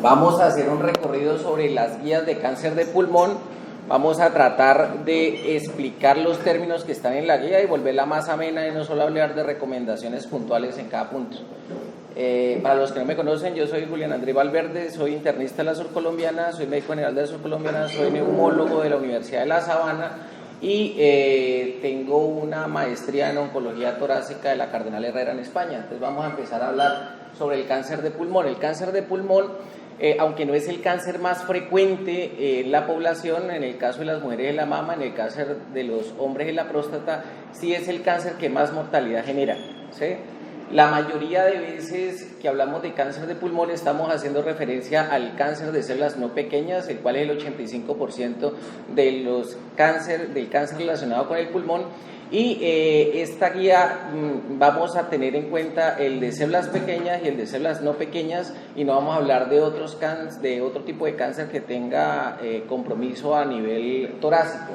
Vamos a hacer un recorrido sobre las guías de cáncer de pulmón. Vamos a tratar de explicar los términos que están en la guía y volverla más amena y no solo hablar de recomendaciones puntuales en cada punto. Para los que no me conocen, yo soy Julián Andrés Valverde, soy internista de la Surcolombiana, soy médico general de la Surcolombiana, soy neumólogo de la Universidad de La Sabana y tengo una maestría en oncología torácica de la Cardenal Herrera en España. Entonces vamos a empezar a hablar sobre el cáncer de pulmón. El cáncer de pulmón, aunque no es el cáncer más frecuente en la población, en el caso de las mujeres de la mama, en el cáncer de los hombres de la próstata, sí es el cáncer que más mortalidad genera, ¿sí? La mayoría de veces que hablamos de cáncer de pulmón estamos haciendo referencia al cáncer de células no pequeñas, el cual es el 85% del cáncer relacionado con el pulmón. Y esta guía vamos a tener en cuenta el de células pequeñas y el de células no pequeñas, y no vamos a hablar de otro tipo de cáncer que tenga compromiso a nivel torácico.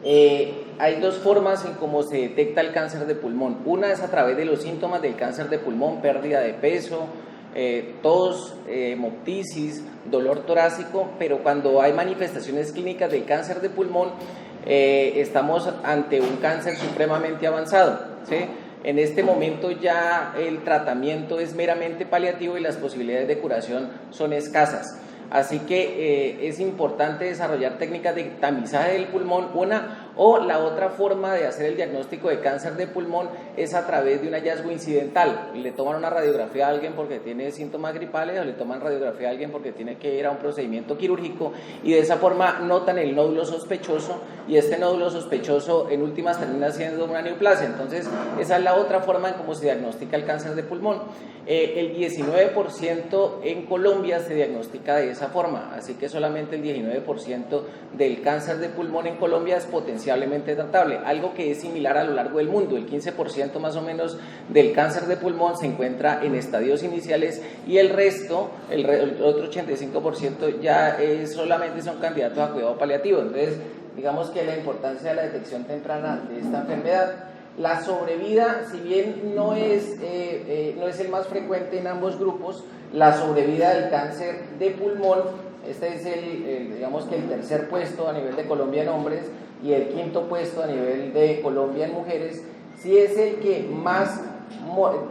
Hay dos formas en cómo se detecta el cáncer de pulmón. Una es a través de los síntomas del cáncer de pulmón: pérdida de peso, tos, hemoptisis, dolor torácico. Pero cuando hay manifestaciones clínicas del cáncer de pulmón, estamos ante un cáncer supremamente avanzado, ¿sí? En este momento ya el tratamiento es meramente paliativo y las posibilidades de curación son escasas. Así que es importante desarrollar técnicas de tamizaje del pulmón. O la otra forma de hacer el diagnóstico de cáncer de pulmón es a través de un hallazgo incidental. Le toman una radiografía a alguien porque tiene síntomas gripales, o le toman radiografía a alguien porque tiene que ir a un procedimiento quirúrgico, y de esa forma notan el nódulo sospechoso, y este nódulo sospechoso en últimas termina siendo una neoplasia. Entonces esa es la otra forma en cómo se diagnostica el cáncer de pulmón. El 19% en Colombia se diagnostica de esa forma, así que solamente el 19% del cáncer de pulmón en Colombia es potencialmente tratable, algo que es similar a lo largo del mundo. El 15% más o menos del cáncer de pulmón se encuentra en estadios iniciales, y el resto, el otro 85% ya solamente son candidatos a cuidado paliativo. Entonces, digamos que la importancia de la detección temprana de esta enfermedad. La sobrevida, si bien no es el más frecuente en ambos grupos, la sobrevida del cáncer de pulmón, este es digamos que el tercer puesto a nivel de Colombia en hombres y el quinto puesto a nivel de Colombia en mujeres, sí es el que más,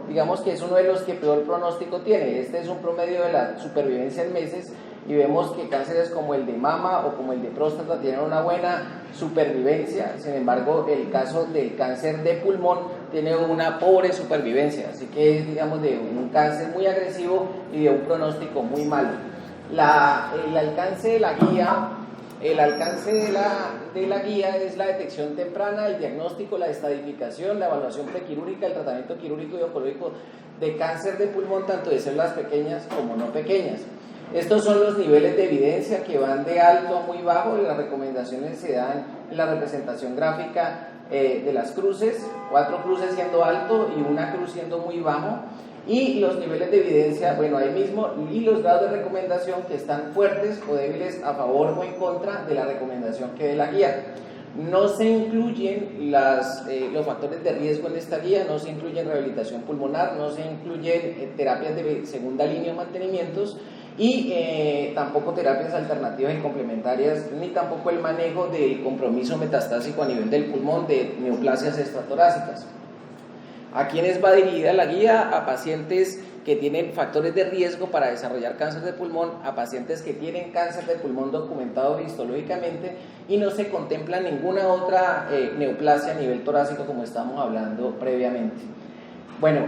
digamos que es uno de los que peor pronóstico tiene. Este es un promedio de la supervivencia en meses, y vemos que cánceres como el de mama o como el de próstata tienen una buena supervivencia. Sin embargo, el caso del cáncer de pulmón tiene una pobre supervivencia, así que es, digamos, de un cáncer muy agresivo y de un pronóstico muy malo. El alcance de la guía es la detección temprana, el diagnóstico, la estadificación, la evaluación prequirúrgica, el tratamiento quirúrgico y oncológico de cáncer de pulmón, tanto de células pequeñas como no pequeñas. Estos son los niveles de evidencia, que van de alto a muy bajo, y las recomendaciones se dan en la representación gráfica de las cruces: 4 cruces siendo alto y una cruz siendo muy bajo, y los niveles de evidencia, bueno, ahí mismo, y los grados de recomendación que están fuertes o débiles, a favor o en contra de la recomendación que dé la guía. No se incluyen los factores de riesgo en esta guía, no se incluyen rehabilitación pulmonar, no se incluyen terapias de segunda línea o mantenimientos, y tampoco terapias alternativas y complementarias, ni tampoco el manejo del compromiso metastásico a nivel del pulmón de neoplasias extratorácicas. ¿A quiénes va dirigida la guía? A pacientes que tienen factores de riesgo para desarrollar cáncer de pulmón, a pacientes que tienen cáncer de pulmón documentado histológicamente y no se contempla ninguna otra neoplasia a nivel torácico, como estamos hablando previamente. Bueno,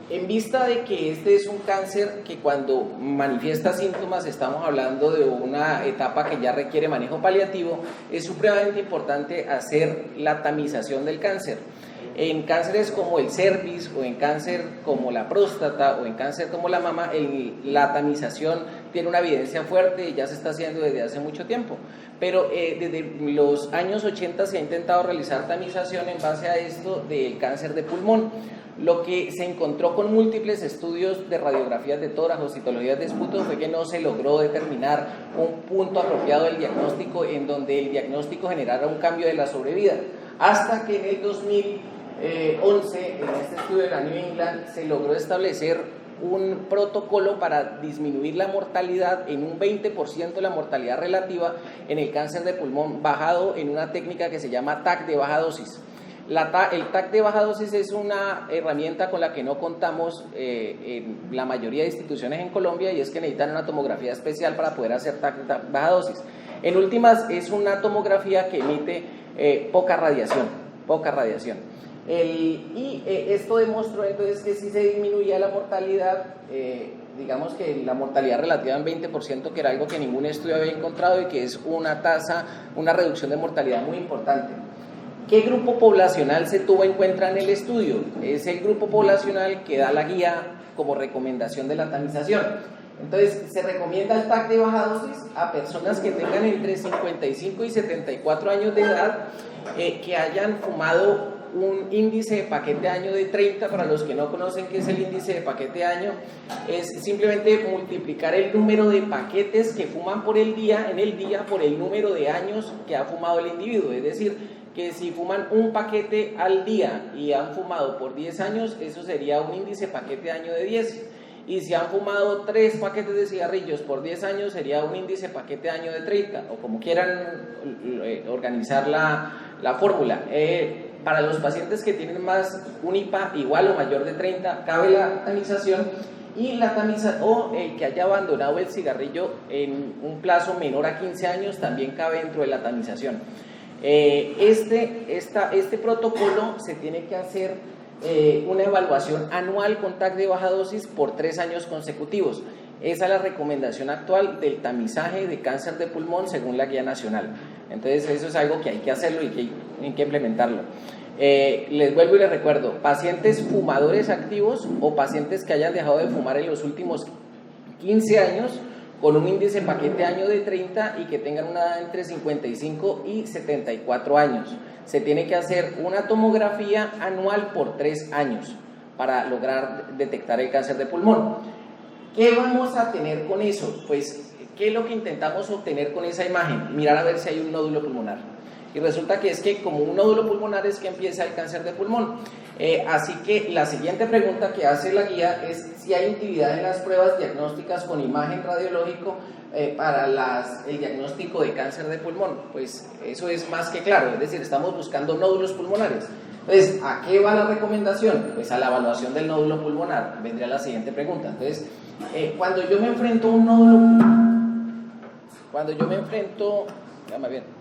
en vista de que este es un cáncer que cuando manifiesta síntomas estamos hablando de una etapa que ya requiere manejo paliativo, es supremamente importante hacer la tamización del cáncer. En cánceres como el cervix, o en cáncer como la próstata, o en cáncer como la mama, la tamización tiene una evidencia fuerte y ya se está haciendo desde hace mucho tiempo. Pero desde los años 80 se ha intentado realizar tamización en base a esto del cáncer de pulmón. Lo que se encontró con múltiples estudios de radiografías de tórax o citologías de esputo fue que no se logró determinar un punto apropiado del diagnóstico en donde el diagnóstico generara un cambio de la sobrevida, hasta que en el 2011, en este estudio de la New England, se logró establecer un protocolo para disminuir la mortalidad en un 20% la mortalidad relativa en el cáncer de pulmón basado en una técnica que se llama TAC de baja dosis. El TAC de baja dosis es una herramienta con la que no contamos en la mayoría de instituciones en Colombia, y es que necesitan una tomografía especial para poder hacer TAC de baja dosis. En últimas, es una tomografía que emite poca radiación. Esto demostró entonces que si se disminuía la mortalidad, digamos que la mortalidad relativa en 20%, que era algo que ningún estudio había encontrado y que es una reducción de mortalidad muy importante. ¿Qué grupo poblacional se tuvo en cuenta en el estudio? Es el grupo poblacional que da la guía como recomendación de la tamización. Entonces, se recomienda el TAC de baja dosis a personas que tengan entre 55 y 74 años de edad, que hayan fumado un índice de paquete año de 30. Para los que no conocen qué es el índice de paquete año, es simplemente multiplicar el número de paquetes que fuman en el día por el número de años que ha fumado el individuo. Es decir, que si fuman un paquete al día y han fumado por 10 años, eso sería un índice de paquete año de 10. Y si han fumado 3 paquetes de cigarrillos por 10 años, sería un índice paquete año de 30, o como quieran organizar la fórmula. Para los pacientes que tienen un IPA igual o mayor de 30, cabe la tamización, y el que haya abandonado el cigarrillo en un plazo menor a 15 años también cabe dentro de la tamización. Este protocolo se tiene que hacer una evaluación anual con TAC de baja dosis por 3 años consecutivos. Esa es la recomendación actual del tamizaje de cáncer de pulmón según la guía nacional. Entonces eso es algo que hay que hacerlo y que hay que implementarlo. Les vuelvo y les recuerdo: pacientes fumadores activos o pacientes que hayan dejado de fumar en los últimos 15 años con un índice paquete año de 30 y que tengan una edad entre 55 y 74 años. Se tiene que hacer una tomografía anual por 3 años para lograr detectar el cáncer de pulmón. ¿Qué vamos a tener con eso? Pues, ¿qué es lo que intentamos obtener con esa imagen? Mirar a ver si hay un nódulo pulmonar. Y resulta que es que como un nódulo pulmonar es que empieza el cáncer de pulmón. Así que la siguiente pregunta que hace la guía es si hay utilidad en las pruebas diagnósticas con imagen radiológico para el diagnóstico de cáncer de pulmón. Pues eso es más que claro, es decir, estamos buscando nódulos pulmonares. Entonces, ¿a qué va la recomendación? Pues a la evaluación del nódulo pulmonar. Vendría la siguiente pregunta. Entonces, cuando yo me enfrento a un nódulo,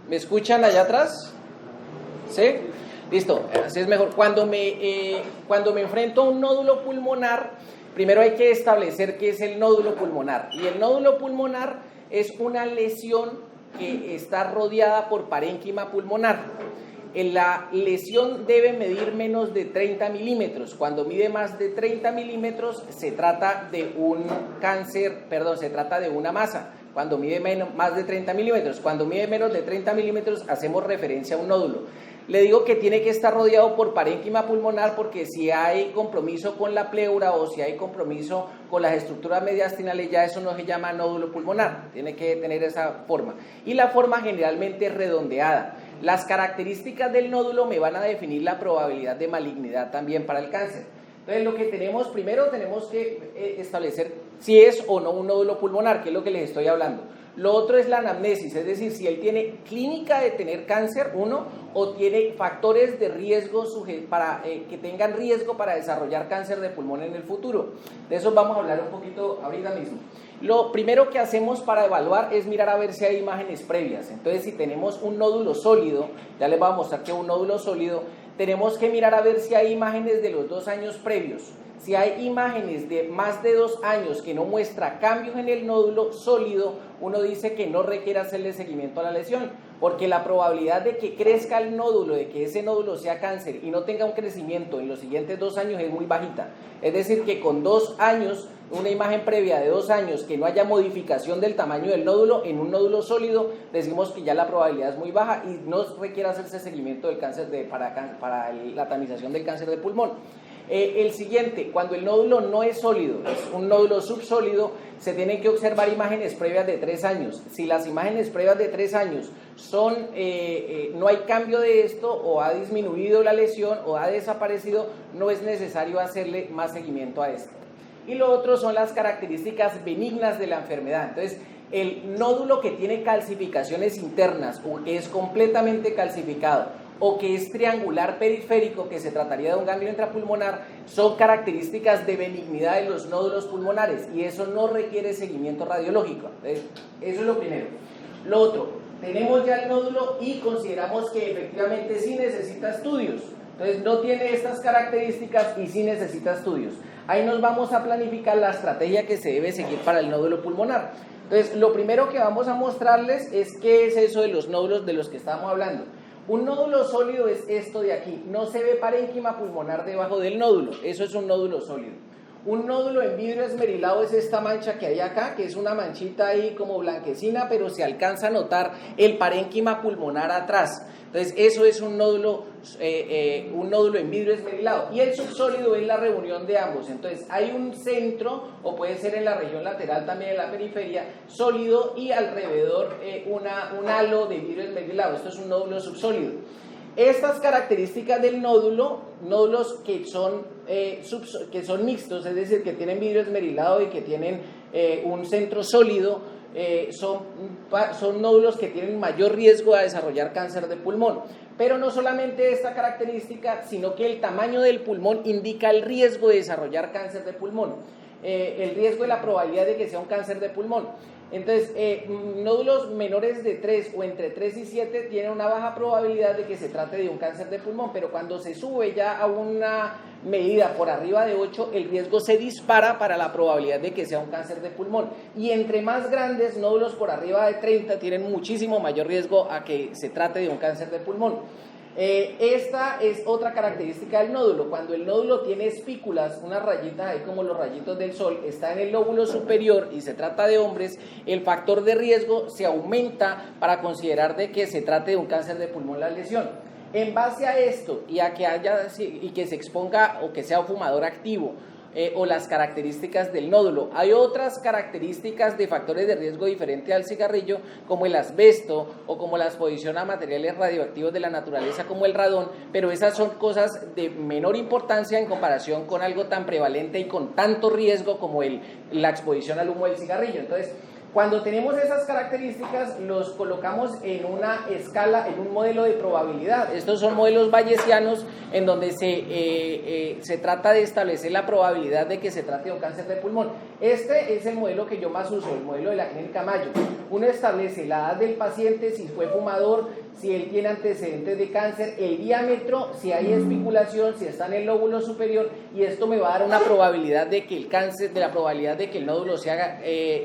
¿me escuchan allá atrás? ¿Sí? Listo, así es mejor. Cuando me enfrento a un nódulo pulmonar, primero hay que establecer qué es el nódulo pulmonar. Y el nódulo pulmonar es una lesión que está rodeada por parénquima pulmonar. La lesión debe medir menos de 30 milímetros. Cuando mide más de 30 milímetros, se trata de una masa. Cuando mide más de 30 milímetros, cuando mide menos de 30 milímetros, hacemos referencia a un nódulo. Le digo que tiene que estar rodeado por parénquima pulmonar porque si hay compromiso con la pleura o si hay compromiso con las estructuras mediastinales, ya eso no se llama nódulo pulmonar, tiene que tener esa forma. Y la forma generalmente es redondeada. Las características del nódulo me van a definir la probabilidad de malignidad también para el cáncer. Entonces, lo que tenemos que establecer si es o no un nódulo pulmonar, que es lo que les estoy hablando. Lo otro es la anamnesis, es decir, si él tiene clínica de tener cáncer, o tiene factores de riesgo que tengan riesgo para desarrollar cáncer de pulmón en el futuro. De eso vamos a hablar un poquito ahorita mismo. Lo primero que hacemos para evaluar es mirar a ver si hay imágenes previas. Entonces, si tenemos un nódulo sólido, ya les voy a mostrar que es un nódulo sólido, tenemos que mirar a ver si hay imágenes de los 2 años previos. Si hay imágenes de más de 2 años que no muestra cambios en el nódulo sólido, uno dice que no requiere hacerle seguimiento a la lesión, porque la probabilidad de que crezca el nódulo, de que ese nódulo sea cáncer y no tenga un crecimiento en los siguientes 2 años es muy bajita. Es decir, que con 2 años, una imagen previa de 2 años que no haya modificación del tamaño del nódulo en un nódulo sólido, decimos que ya la probabilidad es muy baja y no requiere hacerse seguimiento del cáncer para la tamización del cáncer de pulmón. El siguiente, cuando el nódulo no es sólido, es un nódulo subsólido, se tienen que observar imágenes previas de 3 años. Si las imágenes previas de 3 años no hay cambio de esto, o ha disminuido la lesión o ha desaparecido, no es necesario hacerle más seguimiento a esto. y lo otro son las características benignas de la enfermedad. Entonces, el nódulo que tiene calcificaciones internas o que es completamente calcificado o que es triangular periférico, que se trataría de un ganglio intrapulmonar, son características de benignidad de los nódulos pulmonares y eso no requiere seguimiento radiológico. Entonces, eso es lo primero. Lo otro, tenemos ya el nódulo y consideramos que efectivamente sí necesita estudios. Entonces no tiene estas características y sí necesita estudios. Ahí nos vamos a planificar la estrategia que se debe seguir para el nódulo pulmonar. Entonces lo primero que vamos a mostrarles es qué es eso de los nódulos de los que estamos hablando. Un nódulo sólido es esto de aquí. No se ve parénquima pulmonar debajo del nódulo. Eso es un nódulo sólido. Un nódulo en vidrio esmerilado es esta mancha que hay acá, que es una manchita ahí como blanquecina, pero se alcanza a notar el parénquima pulmonar atrás. Entonces eso es un nódulo en vidrio esmerilado. Y el subsólido es la reunión de ambos. Entonces hay un centro, o puede ser en la región lateral también en la periferia, sólido y alrededor un halo de vidrio esmerilado. Esto es un nódulo subsólido. Estas características del nódulo, nódulos que son mixtos, es decir, que tienen vidrio esmerilado y que tienen un centro sólido, son nódulos que tienen mayor riesgo a desarrollar cáncer de pulmón. Pero no solamente esta característica, sino que el tamaño del pulmón indica el riesgo de desarrollar cáncer de pulmón, el riesgo y la probabilidad de que sea un cáncer de pulmón. Entonces, nódulos menores de 3 o entre 3 y 7 tienen una baja probabilidad de que se trate de un cáncer de pulmón, pero cuando se sube ya a una medida por arriba de 8, el riesgo se dispara para la probabilidad de que sea un cáncer de pulmón. Y entre más grandes, nódulos por arriba de 30 tienen muchísimo mayor riesgo a que se trate de un cáncer de pulmón. Esta es otra característica del nódulo. Cuando el nódulo tiene espículas, unas rayitas ahí como los rayitos del sol, está en el lóbulo superior y se trata de hombres, el factor de riesgo se aumenta para considerar de que se trate de un cáncer de pulmón la lesión. En base a esto y a que se exponga o que sea un fumador activo, o las características del nódulo. Hay otras características de factores de riesgo diferente al cigarrillo, como el asbesto o como la exposición a materiales radioactivos de la naturaleza como el radón, pero esas son cosas de menor importancia en comparación con algo tan prevalente y con tanto riesgo como la exposición al humo del cigarrillo. Entonces, cuando tenemos esas características, los colocamos en una escala, en un modelo de probabilidad. Estos son modelos bayesianos en donde se trata de establecer la probabilidad de que se trate de un cáncer de pulmón. Este es el modelo que yo más uso, el modelo de la Clínica Mayo. Uno establece la edad del paciente, si fue fumador, si él tiene antecedentes de cáncer, el diámetro, si hay espiculación, si está en el lóbulo superior, y esto me va a dar una probabilidad de que el nódulo sea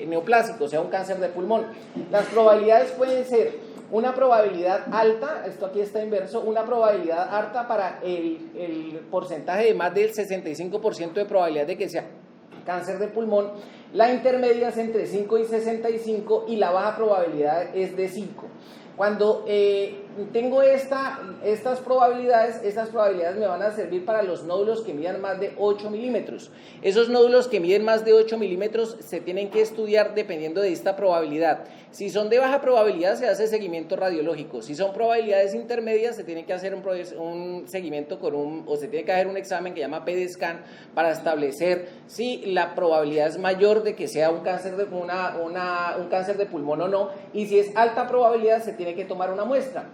neoplásico, sea un cáncer de pulmón. Las probabilidades pueden ser una probabilidad alta, esto aquí está inverso, una probabilidad alta para el porcentaje de más del 65% de probabilidad de que sea cáncer de pulmón, la intermedia es entre 5 y 65 y la baja probabilidad es de 5. Cuando tengo estas probabilidades me van a servir para los nódulos que midan más de 8 milímetros. Esos nódulos que miden más de 8 milímetros se tienen que estudiar dependiendo de esta probabilidad. Si son de baja probabilidad, se hace seguimiento radiológico. Si son probabilidades intermedias, se tiene que hacer un seguimiento o se tiene que hacer un examen que se llama PET-scan para establecer si la probabilidad es mayor de que sea un cáncer un cáncer de pulmón o no, y si es alta probabilidad, se tiene que tomar una muestra.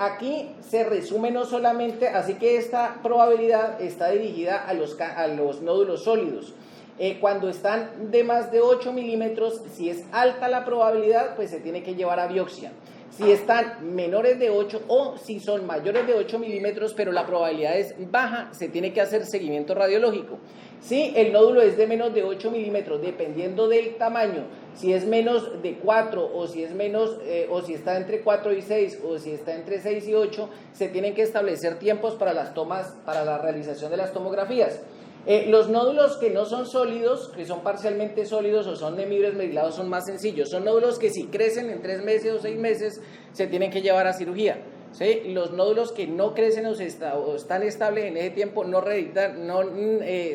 Aquí se resume no solamente, así que esta probabilidad está dirigida a los nódulos sólidos. Cuando están de más de 8 milímetros, si es alta la probabilidad, pues se tiene que llevar a biopsia. Si están menores de 8 o si son mayores de 8 milímetros, pero la probabilidad es baja, se tiene que hacer seguimiento radiológico. Si el nódulo es de menos de 8 milímetros, dependiendo del tamaño, si es menos de 4 o si es o si está entre 4 y 6 o si está entre 6 y 8, se tienen que establecer tiempos para las tomas, para la realización de las tomografías. Los nódulos que no son sólidos, que son parcialmente sólidos o son de vidrio esmerilado, son más sencillos. Son nódulos que si crecen en 3 meses o 6 meses, se tienen que llevar a cirugía. ¿Sí? Los nódulos que no crecen o están estables en ese tiempo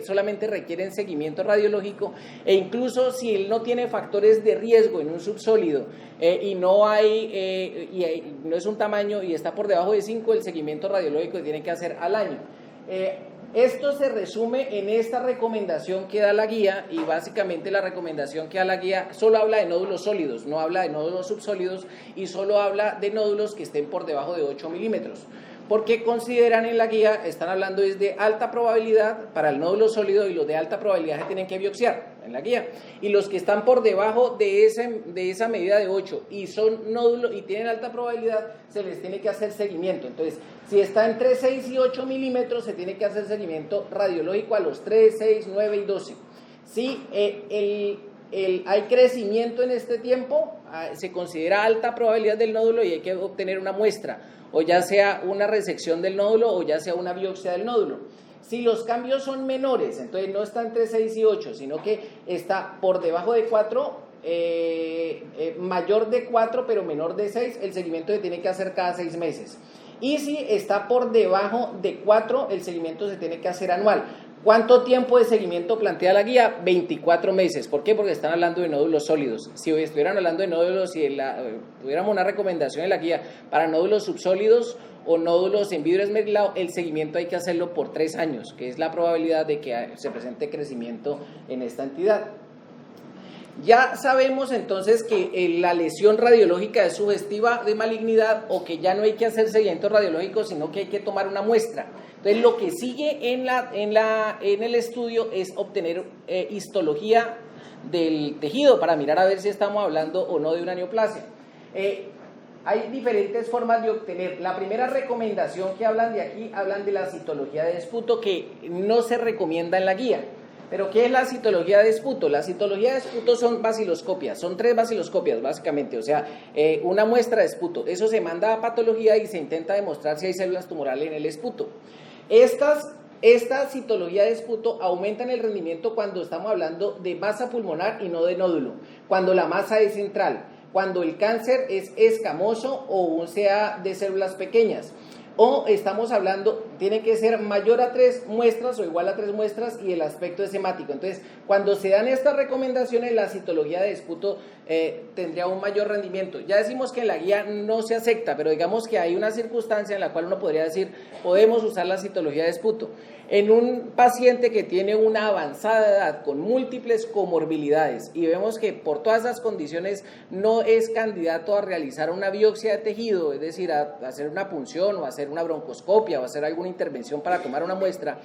solamente requieren seguimiento radiológico, e incluso si él no tiene factores de riesgo en un subsólido y no es un tamaño y está por debajo de 5, el seguimiento radiológico tiene que hacer al año. Esto se resume en esta recomendación que da la guía, y básicamente la recomendación que da la guía solo habla de nódulos sólidos, no habla de nódulos subsólidos y solo habla de nódulos que estén por debajo de 8 milímetros. Porque consideran en la guía, están hablando desde alta probabilidad para el nódulo sólido, y los de alta probabilidad se tienen que biopsiar en la guía, y los que están por debajo de esa medida de 8 y son nódulos y tienen alta probabilidad, se les tiene que hacer seguimiento. Entonces, si está entre 6 y 8 milímetros, se tiene que hacer seguimiento radiológico a los 3, 6, 9 y 12. Si hay crecimiento en este tiempo, se considera alta probabilidad del nódulo y hay que obtener una muestra, o ya sea una resección del nódulo o ya sea una biopsia del nódulo. Si los cambios son menores, entonces no está entre 6 y 8, sino que está por debajo de 4, mayor de 4 pero menor de 6, el seguimiento se tiene que hacer cada 6 meses. Y si está por debajo de 4, el seguimiento se tiene que hacer anual. ¿Cuánto tiempo de seguimiento plantea la guía? 24 meses. ¿Por qué? Porque están hablando de nódulos sólidos. Si estuvieran hablando de nódulos y tuviéramos una recomendación en la guía para nódulos subsólidos o nódulos en vidrio esmerilado, el seguimiento hay que hacerlo por 3 años, que es la probabilidad de que se presente crecimiento en esta entidad. Ya sabemos entonces que la lesión radiológica es sugestiva de malignidad, o que ya no hay que hacer seguimiento radiológico, sino que hay que tomar una muestra. Entonces, lo que sigue en el estudio es obtener histología del tejido para mirar a ver si estamos hablando o no de una neoplasia. Hay diferentes formas de obtener. La primera recomendación que hablan de aquí, hablan de la citología de esputo, que no se recomienda en la guía. ¿Pero qué es la citología de esputo? La citología de esputo son baciloscopias, son 3 baciloscopias básicamente, o sea, una muestra de esputo. Eso se manda a patología y se intenta demostrar si hay células tumorales en el esputo. Esta citología de esputo aumenta el rendimiento cuando estamos hablando de masa pulmonar y no de nódulo, cuando la masa es central, cuando el cáncer es escamoso o sea de células pequeñas. O estamos hablando, tiene que ser mayor a 3 muestras o igual a 3 muestras y el aspecto es hemático. Entonces, cuando se dan estas recomendaciones, la citología de esputo tendría un mayor rendimiento. Ya decimos que en la guía no se acepta, pero digamos que hay una circunstancia en la cual uno podría decir, podemos usar la citología de esputo. En un paciente que tiene una avanzada edad con múltiples comorbilidades y vemos que por todas esas condiciones no es candidato a realizar una biopsia de tejido, es decir, a hacer una punción o hacer una broncoscopia o hacer alguna intervención para tomar una muestra,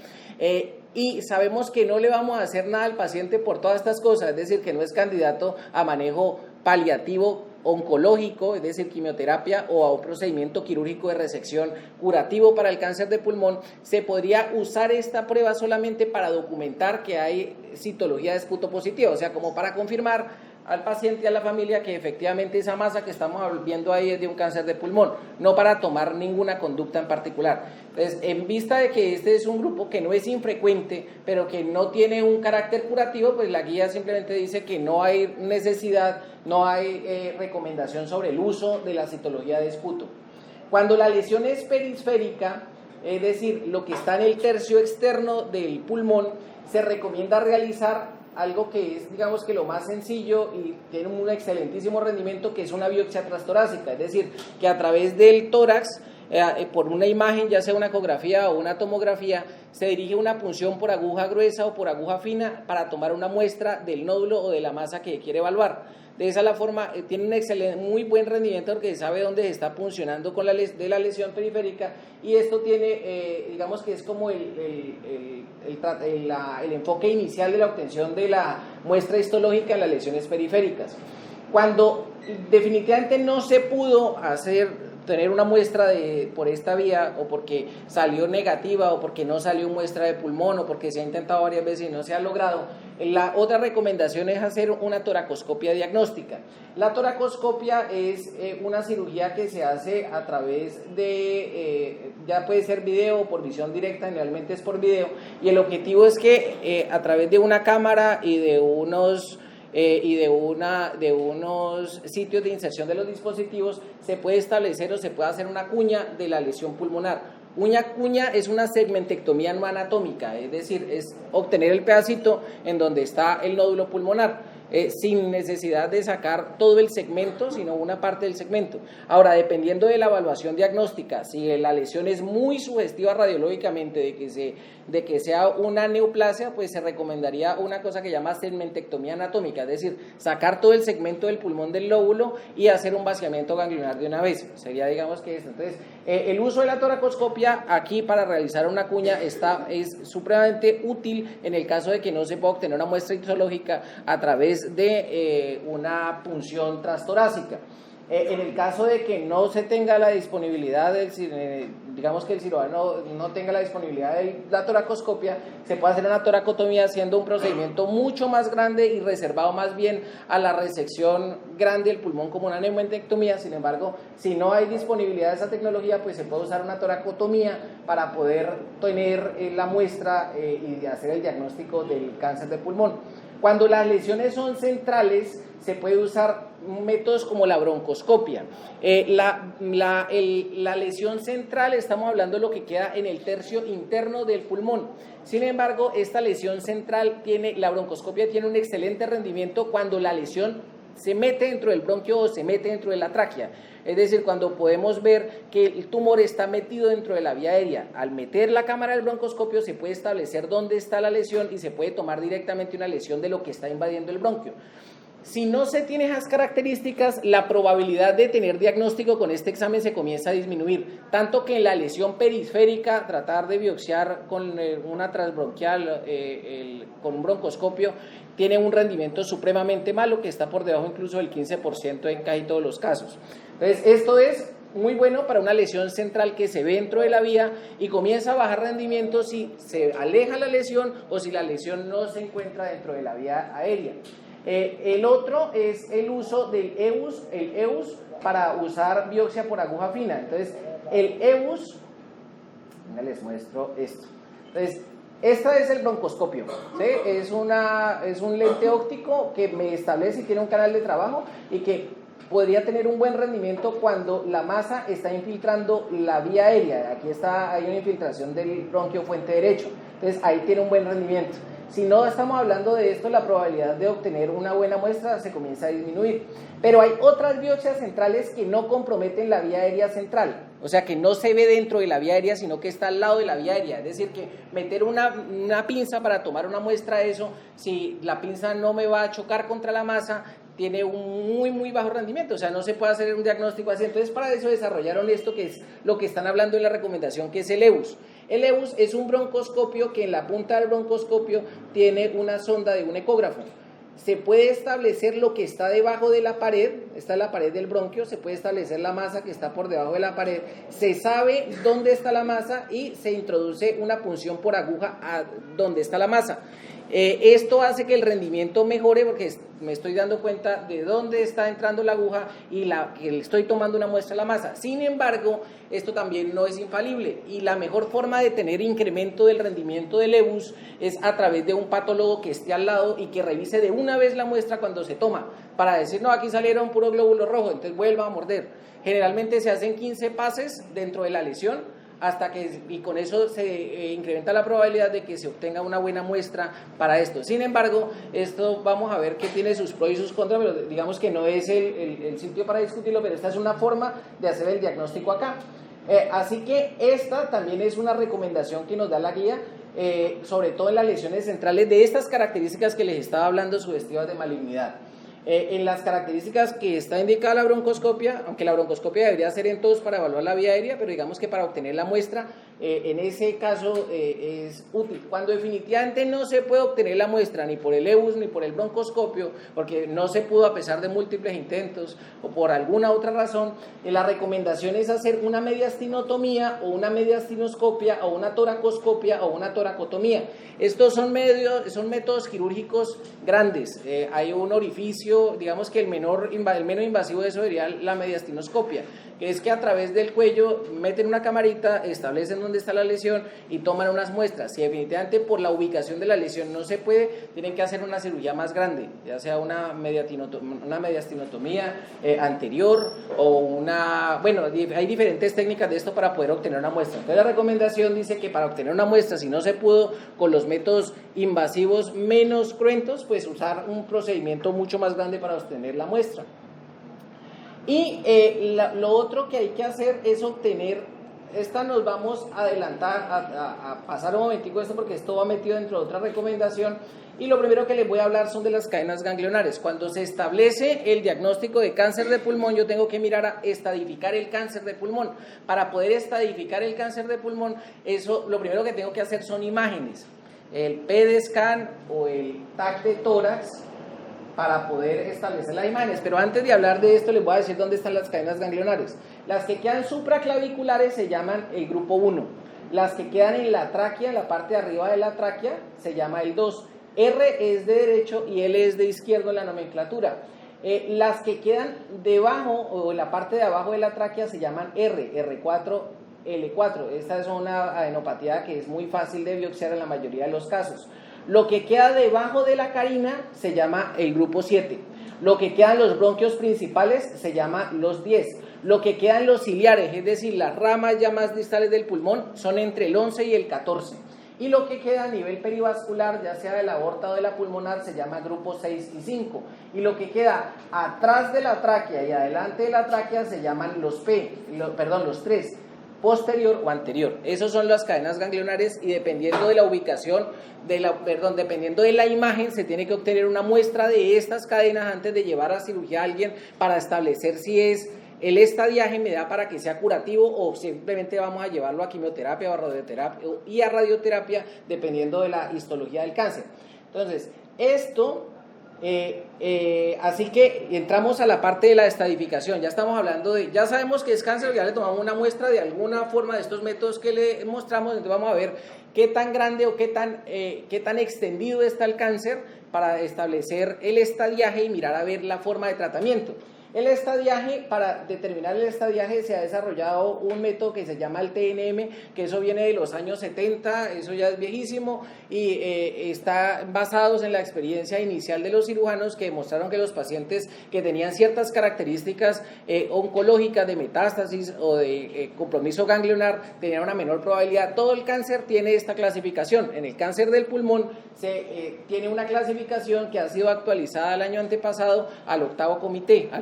y sabemos que no le vamos a hacer nada al paciente por todas estas cosas, es decir, que no es candidato a manejo paliativo oncológico, es decir, quimioterapia, o a un procedimiento quirúrgico de resección curativo para el cáncer de pulmón, se podría usar esta prueba solamente para documentar que hay citología de esputo positiva, o sea, como para confirmar al paciente y a la familia que efectivamente esa masa que estamos viendo ahí es de un cáncer de pulmón, no para tomar ninguna conducta en particular. Entonces, en vista de que este es un grupo que no es infrecuente, pero que no tiene un carácter curativo, pues la guía simplemente dice que no hay necesidad, no hay recomendación sobre el uso de la citología de esputo. Cuando la lesión es perisférica, es decir, lo que está en el tercio externo del pulmón, se recomienda realizar algo que es, digamos que lo más sencillo y tiene un excelentísimo rendimiento, que es una biopsia transtorácica, es decir, que a través del tórax, por una imagen, ya sea una ecografía o una tomografía, se dirige una punción por aguja gruesa o por aguja fina para tomar una muestra del nódulo o de la masa que quiere evaluar. De esa la forma, tiene un excelente, muy buen rendimiento porque sabe dónde se está puncionando con de la lesión periférica, y esto tiene, digamos que es como el enfoque inicial de la obtención de la muestra histológica en las lesiones periféricas. Cuando definitivamente no se pudo tener una muestra por esta vía, o porque salió negativa, o porque no salió muestra de pulmón, o porque se ha intentado varias veces y no se ha logrado, la otra recomendación es hacer una toracoscopia diagnóstica. La toracoscopia es una cirugía que se hace a través de, ya puede ser video o por visión directa, generalmente es por video, y el objetivo es que a través de una cámara y de unos sitios de inserción de los dispositivos se puede establecer o se puede hacer una cuña de la lesión pulmonar. Cuña es una segmentectomía no anatómica, es decir, es obtener el pedacito en donde está el nódulo pulmonar. sin necesidad de sacar todo el segmento, sino una parte del segmento. Ahora, dependiendo de la evaluación diagnóstica, si la lesión es muy sugestiva radiológicamente de que sea una neoplasia, pues se recomendaría una cosa que llama segmentectomía anatómica, es decir, sacar todo el segmento del pulmón del lóbulo y hacer un vaciamiento ganglionar de una vez. Sería, digamos, que esto. Entonces, el uso de la toracoscopia aquí para realizar una cuña es supremamente útil en el caso de que no se pueda obtener una muestra histológica a través de una punción transtorácica. En el caso de que no se tenga la disponibilidad, digamos que el cirujano no tenga la disponibilidad de la toracoscopia, se puede hacer una toracotomía, siendo un procedimiento mucho más grande y reservado más bien a la resección grande del pulmón como una neumontectomía. Sin embargo, si no hay disponibilidad de esa tecnología, pues se puede usar una toracotomía para poder tener la muestra y hacer el diagnóstico del cáncer de pulmón. Cuando las lesiones son centrales, se puede usar métodos como la broncoscopia. La lesión central, estamos hablando de lo que queda en el tercio interno del pulmón. Sin embargo, esta lesión central la broncoscopia tiene un excelente rendimiento cuando la lesión se mete dentro del bronquio o se mete dentro de la tráquea. Es decir, cuando podemos ver que el tumor está metido dentro de la vía aérea, al meter la cámara del broncoscopio se puede establecer dónde está la lesión y se puede tomar directamente una lesión de lo que está invadiendo el bronquio. Si no se tiene esas características, la probabilidad de tener diagnóstico con este examen se comienza a disminuir, tanto que en la lesión periférica, tratar de biopsiar con una transbronquial, con un broncoscopio, tiene un rendimiento supremamente malo, que está por debajo incluso del 15% en casi todos los casos. Entonces, esto es muy bueno para una lesión central que se ve dentro de la vía y comienza a bajar rendimiento si se aleja la lesión o si la lesión no se encuentra dentro de la vía aérea. El otro es el uso del EUS para usar biopsia por aguja fina. Entonces, el EUS, les muestro esto. Entonces, este es el broncoscopio, ¿sí? Es un lente óptico que me establece y tiene un canal de trabajo y que podría tener un buen rendimiento cuando la masa está infiltrando la vía aérea. Aquí hay una infiltración del bronquio fuente derecho, entonces ahí tiene un buen rendimiento. Si no estamos hablando de esto, la probabilidad de obtener una buena muestra se comienza a disminuir. Pero hay otras biopsias centrales que no comprometen la vía aérea central, o sea que no se ve dentro de la vía aérea, sino que está al lado de la vía aérea. Es decir, que meter una pinza para tomar una muestra de eso, si la pinza no me va a chocar contra la masa, tiene un muy, muy bajo rendimiento, o sea, no se puede hacer un diagnóstico así. Entonces, para eso desarrollaron esto, que es lo que están hablando en la recomendación, que es el EUS. El EUS es un broncoscopio que en la punta del broncoscopio tiene una sonda de un ecógrafo. Se puede establecer lo que está debajo de la pared, esta es la pared del bronquio, se puede establecer la masa que está por debajo de la pared, se sabe dónde está la masa y se introduce una punción por aguja a donde está la masa. Esto hace que el rendimiento mejore porque me estoy dando cuenta de dónde está entrando la aguja y que estoy tomando una muestra de la masa. Sin embargo, esto también no es infalible y la mejor forma de tener incremento del rendimiento del EUS es a través de un patólogo que esté al lado y que revise de una vez la muestra cuando se toma, para decir, no, aquí salieron puro glóbulo rojo, entonces vuelva a morder. Generalmente se hacen 15 pases dentro de la lesión, y con eso se incrementa la probabilidad de que se obtenga una buena muestra para esto. Sin embargo, esto vamos a ver que tiene sus pros y sus contras, pero digamos que no es el sitio para discutirlo, pero esta es una forma de hacer el diagnóstico acá. Así que esta también es una recomendación que nos da la guía, sobre todo en las lesiones centrales de estas características que les estaba hablando, sugestivas de malignidad. En las características que está indicada la broncoscopia, aunque la broncoscopia debería ser en todos para evaluar la vía aérea, pero digamos que para obtener la muestra, en ese caso es útil. Cuando definitivamente no se puede obtener la muestra ni por el EUS ni por el broncoscopio, porque no se pudo a pesar de múltiples intentos o por alguna otra razón, la recomendación es hacer una mediastinotomía o una mediastinoscopia o una toracoscopia o una toracotomía. Estos son métodos quirúrgicos grandes. Hay un orificio, digamos que el menos invasivo de eso sería la mediastinoscopia, que es que a través del cuello meten una camarita, establecen dónde está la lesión y toman unas muestras. Si definitivamente por la ubicación de la lesión no se puede, tienen que hacer una cirugía más grande, ya sea una mediastinotomía anterior o una... Bueno, hay diferentes técnicas de esto para poder obtener una muestra. Entonces la recomendación dice que para obtener una muestra, si no se pudo con los métodos invasivos menos cruentos, pues usar un procedimiento mucho más grande para obtener la muestra. Y lo otro que hay que hacer es obtener, esta nos vamos a adelantar, a pasar un momentico esto porque esto va metido dentro de otra recomendación, y lo primero que les voy a hablar son de las cadenas ganglionares. Cuando se establece el diagnóstico de cáncer de pulmón, yo tengo que mirar a estadificar el cáncer de pulmón. Para poder estadificar el cáncer de pulmón, lo primero que tengo que hacer son imágenes, el PET-scan o el TAC de tórax, para poder establecer las imágenes. Pero antes de hablar de esto, les voy a decir dónde están las cadenas ganglionares. Las que quedan supraclaviculares se llaman el grupo 1. Las que quedan en la tráquea, en la parte de arriba de la tráquea, se llama el 2. R es de derecho y L es de izquierdo en la nomenclatura. Las que quedan debajo o en la parte de abajo de la tráquea se llaman R4, L4. Esta es una adenopatía que es muy fácil de biopsiar en la mayoría de los casos. Lo que queda debajo de la carina se llama el grupo 7. Lo que queda en los bronquios principales se llama los 10. Lo que queda en los ciliares, es decir, las ramas ya más distales del pulmón, son entre el 11 y el 14. Y lo que queda a nivel perivascular, ya sea de la aorta o de la pulmonar, se llama grupo 6 y 5. Y lo que queda atrás de la tráquea y adelante de la tráquea se llaman los 3. Posterior o anterior. Esas son las cadenas ganglionares, y dependiendo de la ubicación, dependiendo de la imagen, se tiene que obtener una muestra de estas cadenas antes de llevar a cirugía a alguien para establecer si es el estadiaje me da para que sea curativo o simplemente vamos a llevarlo a quimioterapia o a radioterapia y a radioterapia dependiendo de la histología del cáncer. Entonces, esto... así que entramos a la parte de la estadificación. Ya estamos hablando ya sabemos que es cáncer, ya le tomamos una muestra de alguna forma de estos métodos que le mostramos. Entonces vamos a ver qué tan grande o qué tan extendido está el cáncer para establecer el estadiaje y mirar a ver la forma de tratamiento. El estadiaje, para determinar el estadiaje se ha desarrollado un método que se llama el TNM, que eso viene de los años 70, eso ya es viejísimo, y está basado en la experiencia inicial de los cirujanos que demostraron que los pacientes que tenían ciertas características oncológicas de metástasis o de compromiso ganglionar tenían una menor probabilidad. Todo el cáncer tiene esta clasificación. En el cáncer del pulmón tiene una clasificación que ha sido actualizada el año antepasado al octavo comité, la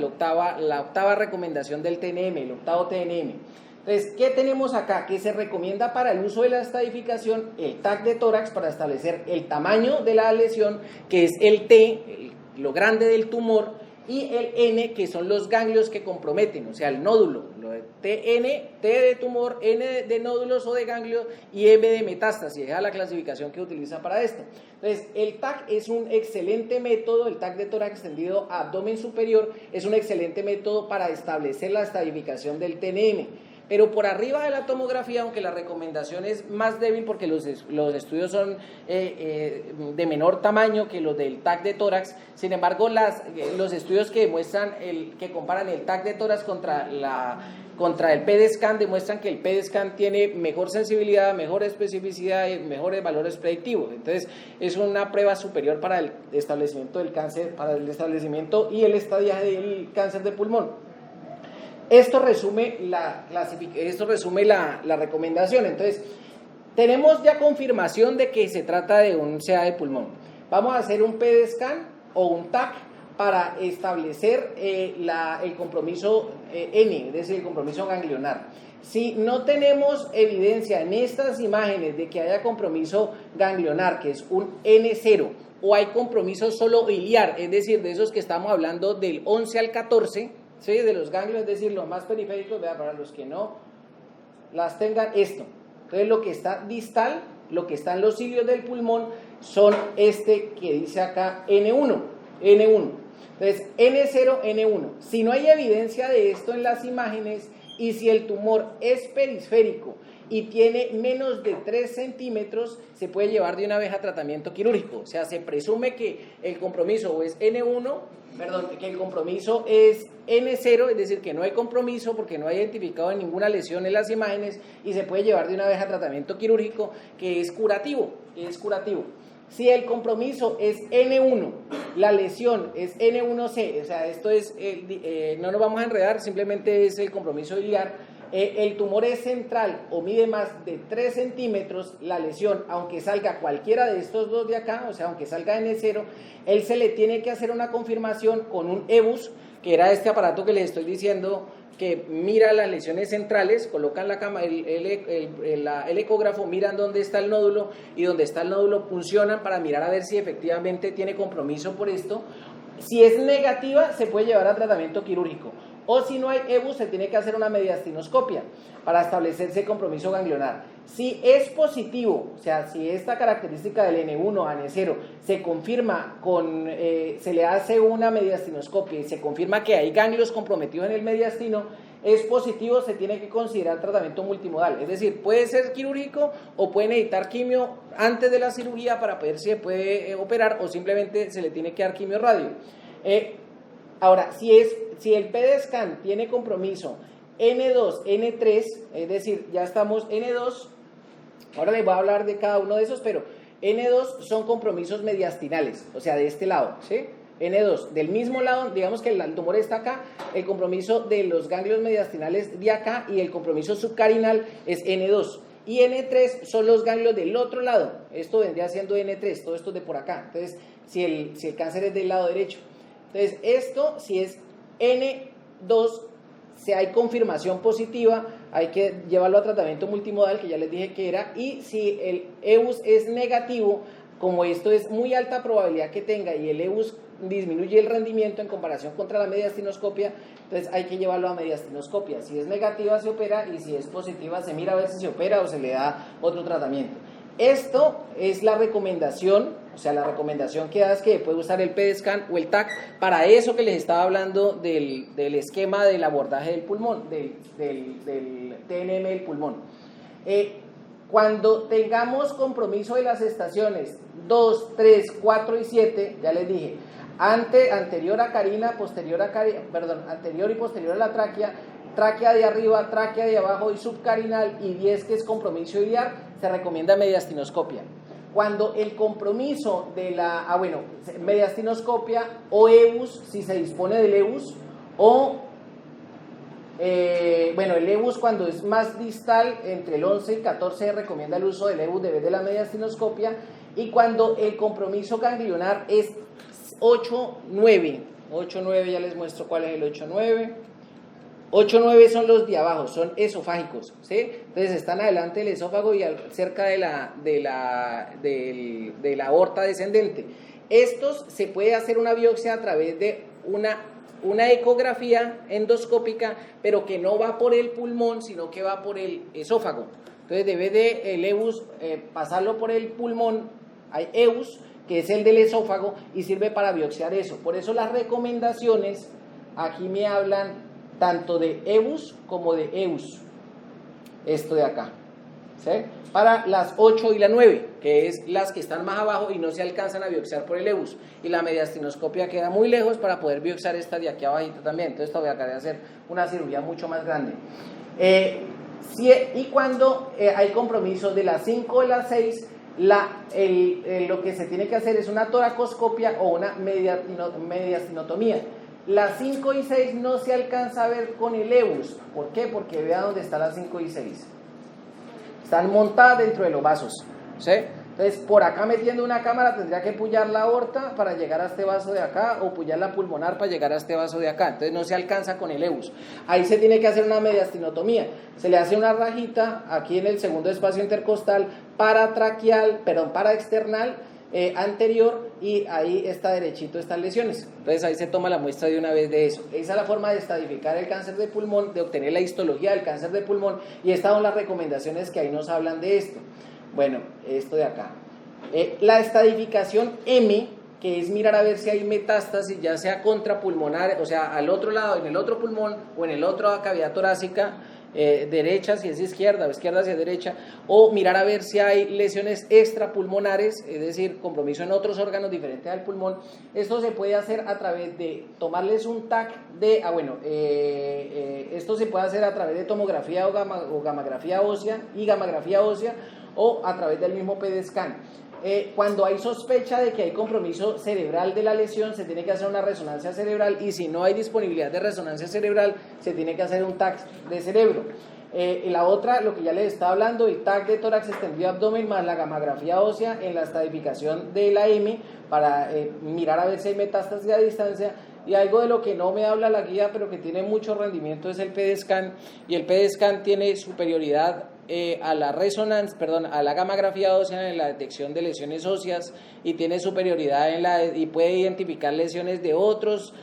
octava recomendación del TNM, el octavo TNM. Entonces, ¿qué tenemos acá? Que se recomienda para el uso de la estadificación el TAC de tórax para establecer el tamaño de la lesión, que es el T, lo grande del tumor, y el N, que son los ganglios que comprometen, o sea, el nódulo, lo de T de tumor, N de nódulos o de ganglios y M de metástasis. Esa es la clasificación que utiliza para esto. Entonces, el TAC es un excelente método, el TAC de tórax extendido a abdomen superior es un excelente método para establecer la estadificación del TNM. Pero por arriba de la tomografía, aunque la recomendación es más débil porque los estudios son de menor tamaño que los del TAC de tórax, sin embargo los estudios que comparan el TAC de tórax contra el PET-scan demuestran que el PET-scan tiene mejor sensibilidad, mejor especificidad y mejores valores predictivos. Entonces es una prueba superior para el establecimiento del cáncer, para el establecimiento y el estadiaje del cáncer de pulmón. Esto resume la recomendación. Entonces, tenemos ya confirmación de que se trata de un CA de pulmón. Vamos a hacer un PET-scan o un TAC para establecer el compromiso N, es decir, el compromiso ganglionar. Si no tenemos evidencia en estas imágenes de que haya compromiso ganglionar, que es un N0, o hay compromiso solo iliar, es decir, de esos que estamos hablando del 11 al 14, ¿sí? De los ganglios, es decir, los más periféricos, para los que no las tengan, esto. Entonces, lo que está distal, lo que está en los cilios del pulmón, son que dice acá N1. Entonces, N0, N1. Si no hay evidencia de esto en las imágenes y si el tumor es periférico y tiene menos de 3 centímetros, se puede llevar de una vez a tratamiento quirúrgico. O sea, se presume que el compromiso es que el compromiso es N0, es decir, que no hay compromiso porque no ha identificado ninguna lesión en las imágenes y se puede llevar de una vez a tratamiento quirúrgico, que es curativo. Si el compromiso es N1, la lesión es N1C, o sea, esto es, no nos vamos a enredar, simplemente es el compromiso iliar, el tumor es central o mide más de 3 centímetros, la lesión, aunque salga cualquiera de estos dos de acá, o sea, aunque salga N0, él se le tiene que hacer una confirmación con un EBUS, que era este aparato que les estoy diciendo, que mira las lesiones centrales, colocan la cámara, el ecógrafo, miran dónde está el nódulo y donde está el nódulo funcionan para mirar a ver si efectivamente tiene compromiso por esto. Si es negativa, se puede llevar a tratamiento quirúrgico. O si no hay EBUS, se tiene que hacer una mediastinoscopia para establecerse compromiso ganglionar. Si es positivo, o sea, si esta característica del N1 a N0 se confirma se le hace una mediastinoscopia y se confirma que hay ganglios comprometidos en el mediastino, es positivo, se tiene que considerar tratamiento multimodal. Es decir, puede ser quirúrgico o puede necesitar quimio antes de la cirugía para ver si se puede operar o simplemente se le tiene que dar quimio radio. Ahora, si el PET-scan tiene compromiso N2, N3, es decir, ya estamos N2, ahora les voy a hablar de cada uno de esos, pero N2 son compromisos mediastinales, o sea, de este lado, ¿sí? N2, del mismo lado, digamos que el tumor está acá, el compromiso de los ganglios mediastinales de acá y el compromiso subcarinal es N2. Y N3 son los ganglios del otro lado, esto vendría siendo N3, todo esto de por acá, entonces, si el cáncer es del lado derecho. Entonces, esto, si es N2, si hay confirmación positiva, hay que llevarlo a tratamiento multimodal, que ya les dije que era, y si el EBUS es negativo, como esto es muy alta probabilidad que tenga y el EBUS disminuye el rendimiento en comparación contra la mediastinoscopia, entonces hay que llevarlo a mediastinoscopia. Si es negativa se opera y si es positiva se mira a ver si se opera o se le da otro tratamiento. Esto es la recomendación, o sea, la recomendación que da es que puede usar el PET-scan o el TAC para eso que les estaba hablando del esquema del abordaje del pulmón, del TNM del pulmón. Cuando tengamos compromiso de las estaciones 2, 3, 4 y 7, ya les dije, anterior a carina, anterior y posterior a la tráquea de arriba, tráquea de abajo y subcarinal, y 10 que es compromiso iliar, se recomienda mediastinoscopia. Cuando el compromiso de mediastinoscopia o EBUS, si se dispone del EBUS, o el EBUS cuando es más distal, entre el 11 y 14 se recomienda el uso del EBUS de la mediastinoscopia, y cuando el compromiso ganglionar es 8-9, ya les muestro cuál es el 8-9. 8-9 son los de abajo, son esofágicos, ¿sí? Entonces están adelante del esófago y cerca de la aorta descendente. Estos se puede hacer una biopsia a través de una ecografía endoscópica, pero que no va por el pulmón, sino que va por el esófago. Entonces debe de el EBUS pasarlo por el pulmón, hay EBUS, que es el del esófago, y sirve para biopsiar eso. Por eso las recomendaciones aquí me hablan tanto de EBUS como de EUS, esto de acá, ¿sí? Para las 8 y la 9, que es las que están más abajo y no se alcanzan a biopsiar por el EBUS, y la mediastinoscopia queda muy lejos para poder biopsiar esta de aquí abajito también, entonces todavía acá de hacer una cirugía mucho más grande. Y cuando hay compromiso de las 5 y las 6, lo que se tiene que hacer es una toracoscopia o una mediastinotomía. Las 5 y 6 no se alcanza a ver con el EBUS. ¿Por qué? Porque vea dónde están las 5 y 6. Están montadas dentro de los vasos, ¿sí? Entonces, por acá metiendo una cámara tendría que pullar la aorta para llegar a este vaso de acá, o pullar la pulmonar para llegar a este vaso de acá. Entonces no se alcanza con el EBUS. Ahí se tiene que hacer una mediastinotomía. Se le hace una rajita aquí en el segundo espacio intercostal para external, anterior, y ahí está derechito estas lesiones. Entonces ahí se toma la muestra de una vez de eso. Esa es la forma de estadificar el cáncer de pulmón, de obtener la histología del cáncer de pulmón, y estas son las recomendaciones que ahí nos hablan de esto. Bueno, esto de acá. La estadificación M, que es mirar a ver si hay metástasis, ya sea contrapulmonar, o sea, al otro lado, en el otro pulmón o en el otro cavidad torácica, derecha si es izquierda o izquierda si es derecha, o mirar a ver si hay lesiones extrapulmonares, es decir, compromiso en otros órganos diferentes al pulmón. Esto se puede hacer a través de tomarles un TAC de, esto se puede hacer a través de tomografía o gamografía ósea y gamografía ósea, o a través del mismo PET-scan. Cuando hay sospecha de que hay compromiso cerebral de la lesión, se tiene que hacer una resonancia cerebral, y si no hay disponibilidad de resonancia cerebral, se tiene que hacer un TAC de cerebro. Y la otra, lo que ya les estaba hablando, el TAC de tórax extendido abdomen más la gamografía ósea en la estadificación de la M para mirar a ver si hay metástasis a distancia. Y algo de lo que no me habla la guía, pero que tiene mucho rendimiento, es el PET-scan, y el PET-scan tiene superioridad a la gamografía ósea en la detección de lesiones óseas, y tiene superioridad y puede identificar lesiones de otros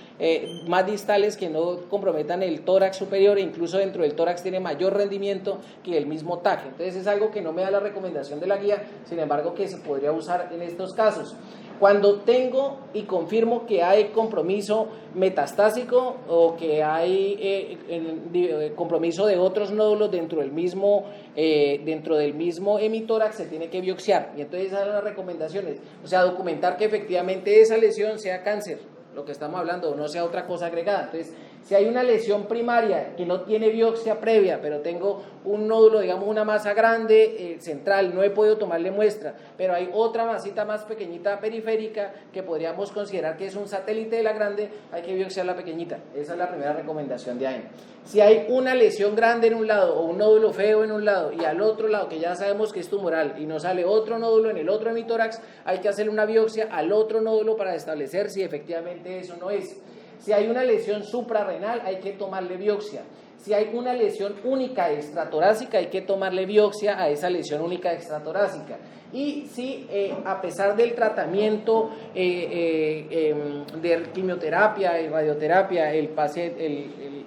más distales que no comprometan el tórax superior, e incluso dentro del tórax tiene mayor rendimiento que el mismo TAC. Entonces es algo que no me da la recomendación de la guía, sin embargo que se podría usar en estos casos. Cuando tengo y confirmo que hay compromiso metastásico o que hay compromiso de otros nódulos dentro del mismo hemitórax, se tiene que biopsiar. Y entonces esas son las recomendaciones, o sea, documentar que efectivamente esa lesión sea cáncer, lo que estamos hablando, o no sea otra cosa agregada. Entonces, si hay una lesión primaria que no tiene biopsia previa, pero tengo un nódulo, digamos una masa grande central, no he podido tomarle muestra, pero hay otra masita más pequeñita periférica que podríamos considerar que es un satélite de la grande, hay que biopsiar la pequeñita. Esa es la primera recomendación de AIM. Si hay una lesión grande en un lado o un nódulo feo en un lado y al otro lado, que ya sabemos que es tumoral, y nos sale otro nódulo en el otro hemitórax, hay que hacerle una biopsia al otro nódulo para establecer si efectivamente eso no es. Si hay una lesión suprarrenal, hay que tomarle biopsia. Si hay una lesión única extratorácica, hay que tomarle biopsia a esa lesión única extratorácica. Y si a pesar del tratamiento de quimioterapia y radioterapia,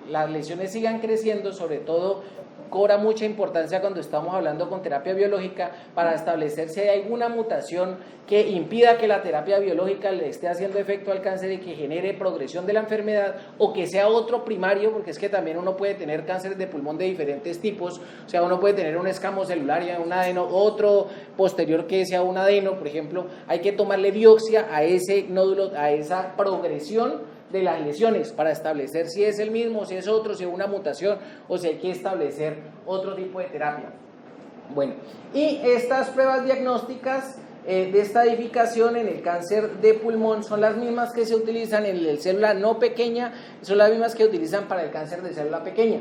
las lesiones sigan creciendo, sobre todo cobra mucha importancia cuando estamos hablando con terapia biológica, para establecer si hay alguna mutación que impida que la terapia biológica le esté haciendo efecto al cáncer y que genere progresión de la enfermedad, o que sea otro primario, porque es que también uno puede tener cáncer de pulmón de diferentes tipos, o sea, uno puede tener un escamocelular y un adeno, otro posterior que sea un adeno, por ejemplo. Hay que tomarle biopsia a ese nódulo, a esa progresión de las lesiones, para establecer si es el mismo, si es otro, si es una mutación, o si hay que establecer otro tipo de terapia. Bueno, y estas pruebas diagnósticas de estadificación en el cáncer de pulmón son las mismas que se utilizan en el célula no pequeña, son las mismas que utilizan para el cáncer de célula pequeña.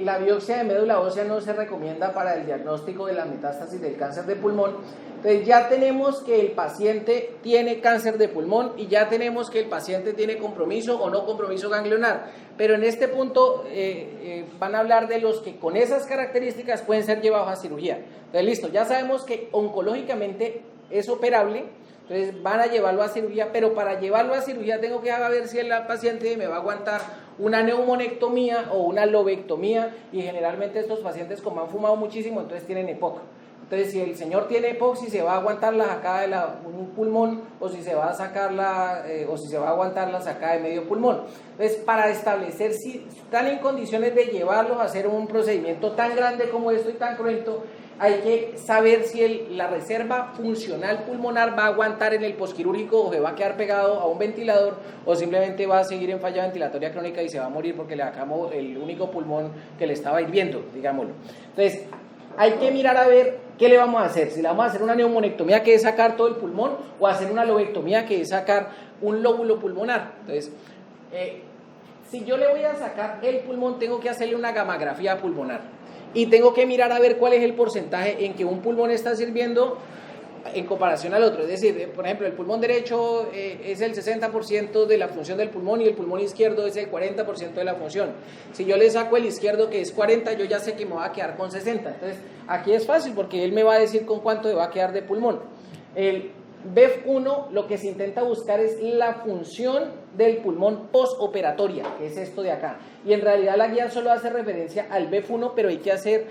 La biopsia de médula ósea no se recomienda para el diagnóstico de la metástasis del cáncer de pulmón. Entonces ya tenemos que el paciente tiene cáncer de pulmón y ya tenemos que el paciente tiene compromiso o no compromiso ganglionar, pero en este punto van a hablar de los que con esas características pueden ser llevados a cirugía. Entonces listo, ya sabemos que oncológicamente es operable, entonces van a llevarlo a cirugía, pero para llevarlo a cirugía tengo que ver si el paciente me va a aguantar una neumonectomía o una lobectomía, y generalmente estos pacientes, como han fumado muchísimo, entonces tienen EPOC. Entonces, si el señor tiene EPOC, si se va a aguantar la sacada de un pulmón, o si se va a sacarla, o si se va a aguantar la sacada de medio pulmón. Entonces, para establecer si están en condiciones de llevarlos a hacer un procedimiento tan grande como esto y tan cruento, hay que saber si la reserva funcional pulmonar va a aguantar en el posquirúrgico, o se va a quedar pegado a un ventilador, o simplemente va a seguir en falla ventilatoria crónica y se va a morir porque le sacamos el único pulmón que le estaba hirviendo, digámoslo. Entonces, hay que mirar a ver qué le vamos a hacer, si le vamos a hacer una neumonectomía, que es sacar todo el pulmón, o hacer una lobectomía, que es sacar un lóbulo pulmonar. Entonces, si yo le voy a sacar el pulmón, tengo que hacerle una gamografía pulmonar, y tengo que mirar a ver cuál es el porcentaje en que un pulmón está sirviendo en comparación al otro. Es decir, por ejemplo, el pulmón derecho es el 60% de la función del pulmón, y el pulmón izquierdo es el 40% de la función. Si yo le saco el izquierdo, que es 40, yo ya sé que me va a quedar con 60. Entonces, aquí es fácil, porque él me va a decir con cuánto me va a quedar de pulmón. El BEF1, lo que se intenta buscar es la función del pulmón postoperatoria, que es esto de acá. Y en realidad la guía solo hace referencia al BEF1, pero hay que hacer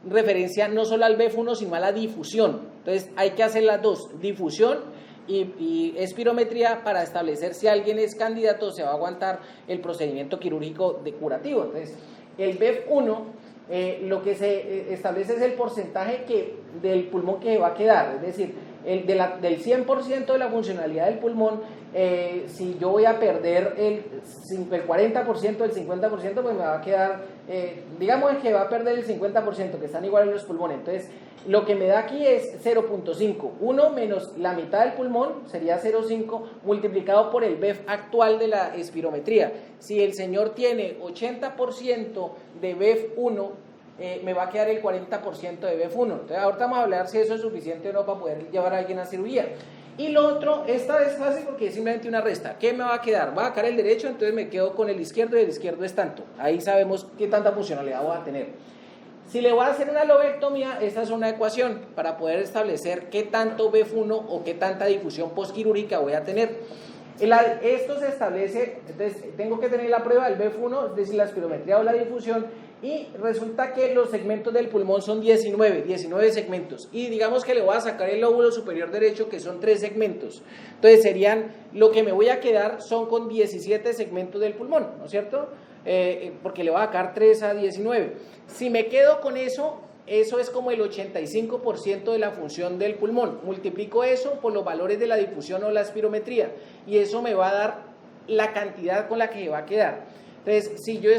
referencia no solo al BEF1, sino a la difusión. Entonces hay que hacer las dos, difusión y espirometría, para establecer si alguien es candidato, se va a aguantar el procedimiento quirúrgico de curativo. Entonces el BEF1 lo que se establece es el porcentaje del pulmón que va a quedar, es decir, del 100% de la funcionalidad del pulmón. Si yo voy a perder el 40%, el 50%, pues me va a quedar, digamos que va a perder el 50%, que están iguales los pulmones. Entonces, lo que me da aquí es 0.5. 1 menos la mitad del pulmón sería 0.5 multiplicado por el BEF actual de la espirometría. Si el señor tiene 80% de BEF1, me va a quedar el 40% de BEF1. Entonces, ahorita vamos a hablar si eso es suficiente o no para poder llevar a alguien a cirugía. Y lo otro, esta es fácil porque es simplemente una resta. ¿Qué me va a quedar? Va a quedar el derecho, entonces me quedo con el izquierdo y el izquierdo es tanto. Ahí sabemos qué tanta funcionalidad voy a tener. Si le voy a hacer una lobectomía, esta es una ecuación para poder establecer qué tanto BEF1 o qué tanta difusión postquirúrgica voy a tener. Esto se establece, entonces tengo que tener la prueba del BEF1, es decir, la espirometría o la difusión, y resulta que los segmentos del pulmón son 19 segmentos, y digamos que le voy a sacar el lóbulo superior derecho, que son 3 segmentos, entonces serían, lo que me voy a quedar son con 17 segmentos del pulmón, ¿no es cierto? Porque le voy a sacar 3 a 19. Si me quedo con eso es como el 85% de la función del pulmón. Multiplico eso por los valores de la difusión o la espirometría y eso me va a dar la cantidad con la que va a quedar. Entonces, si yo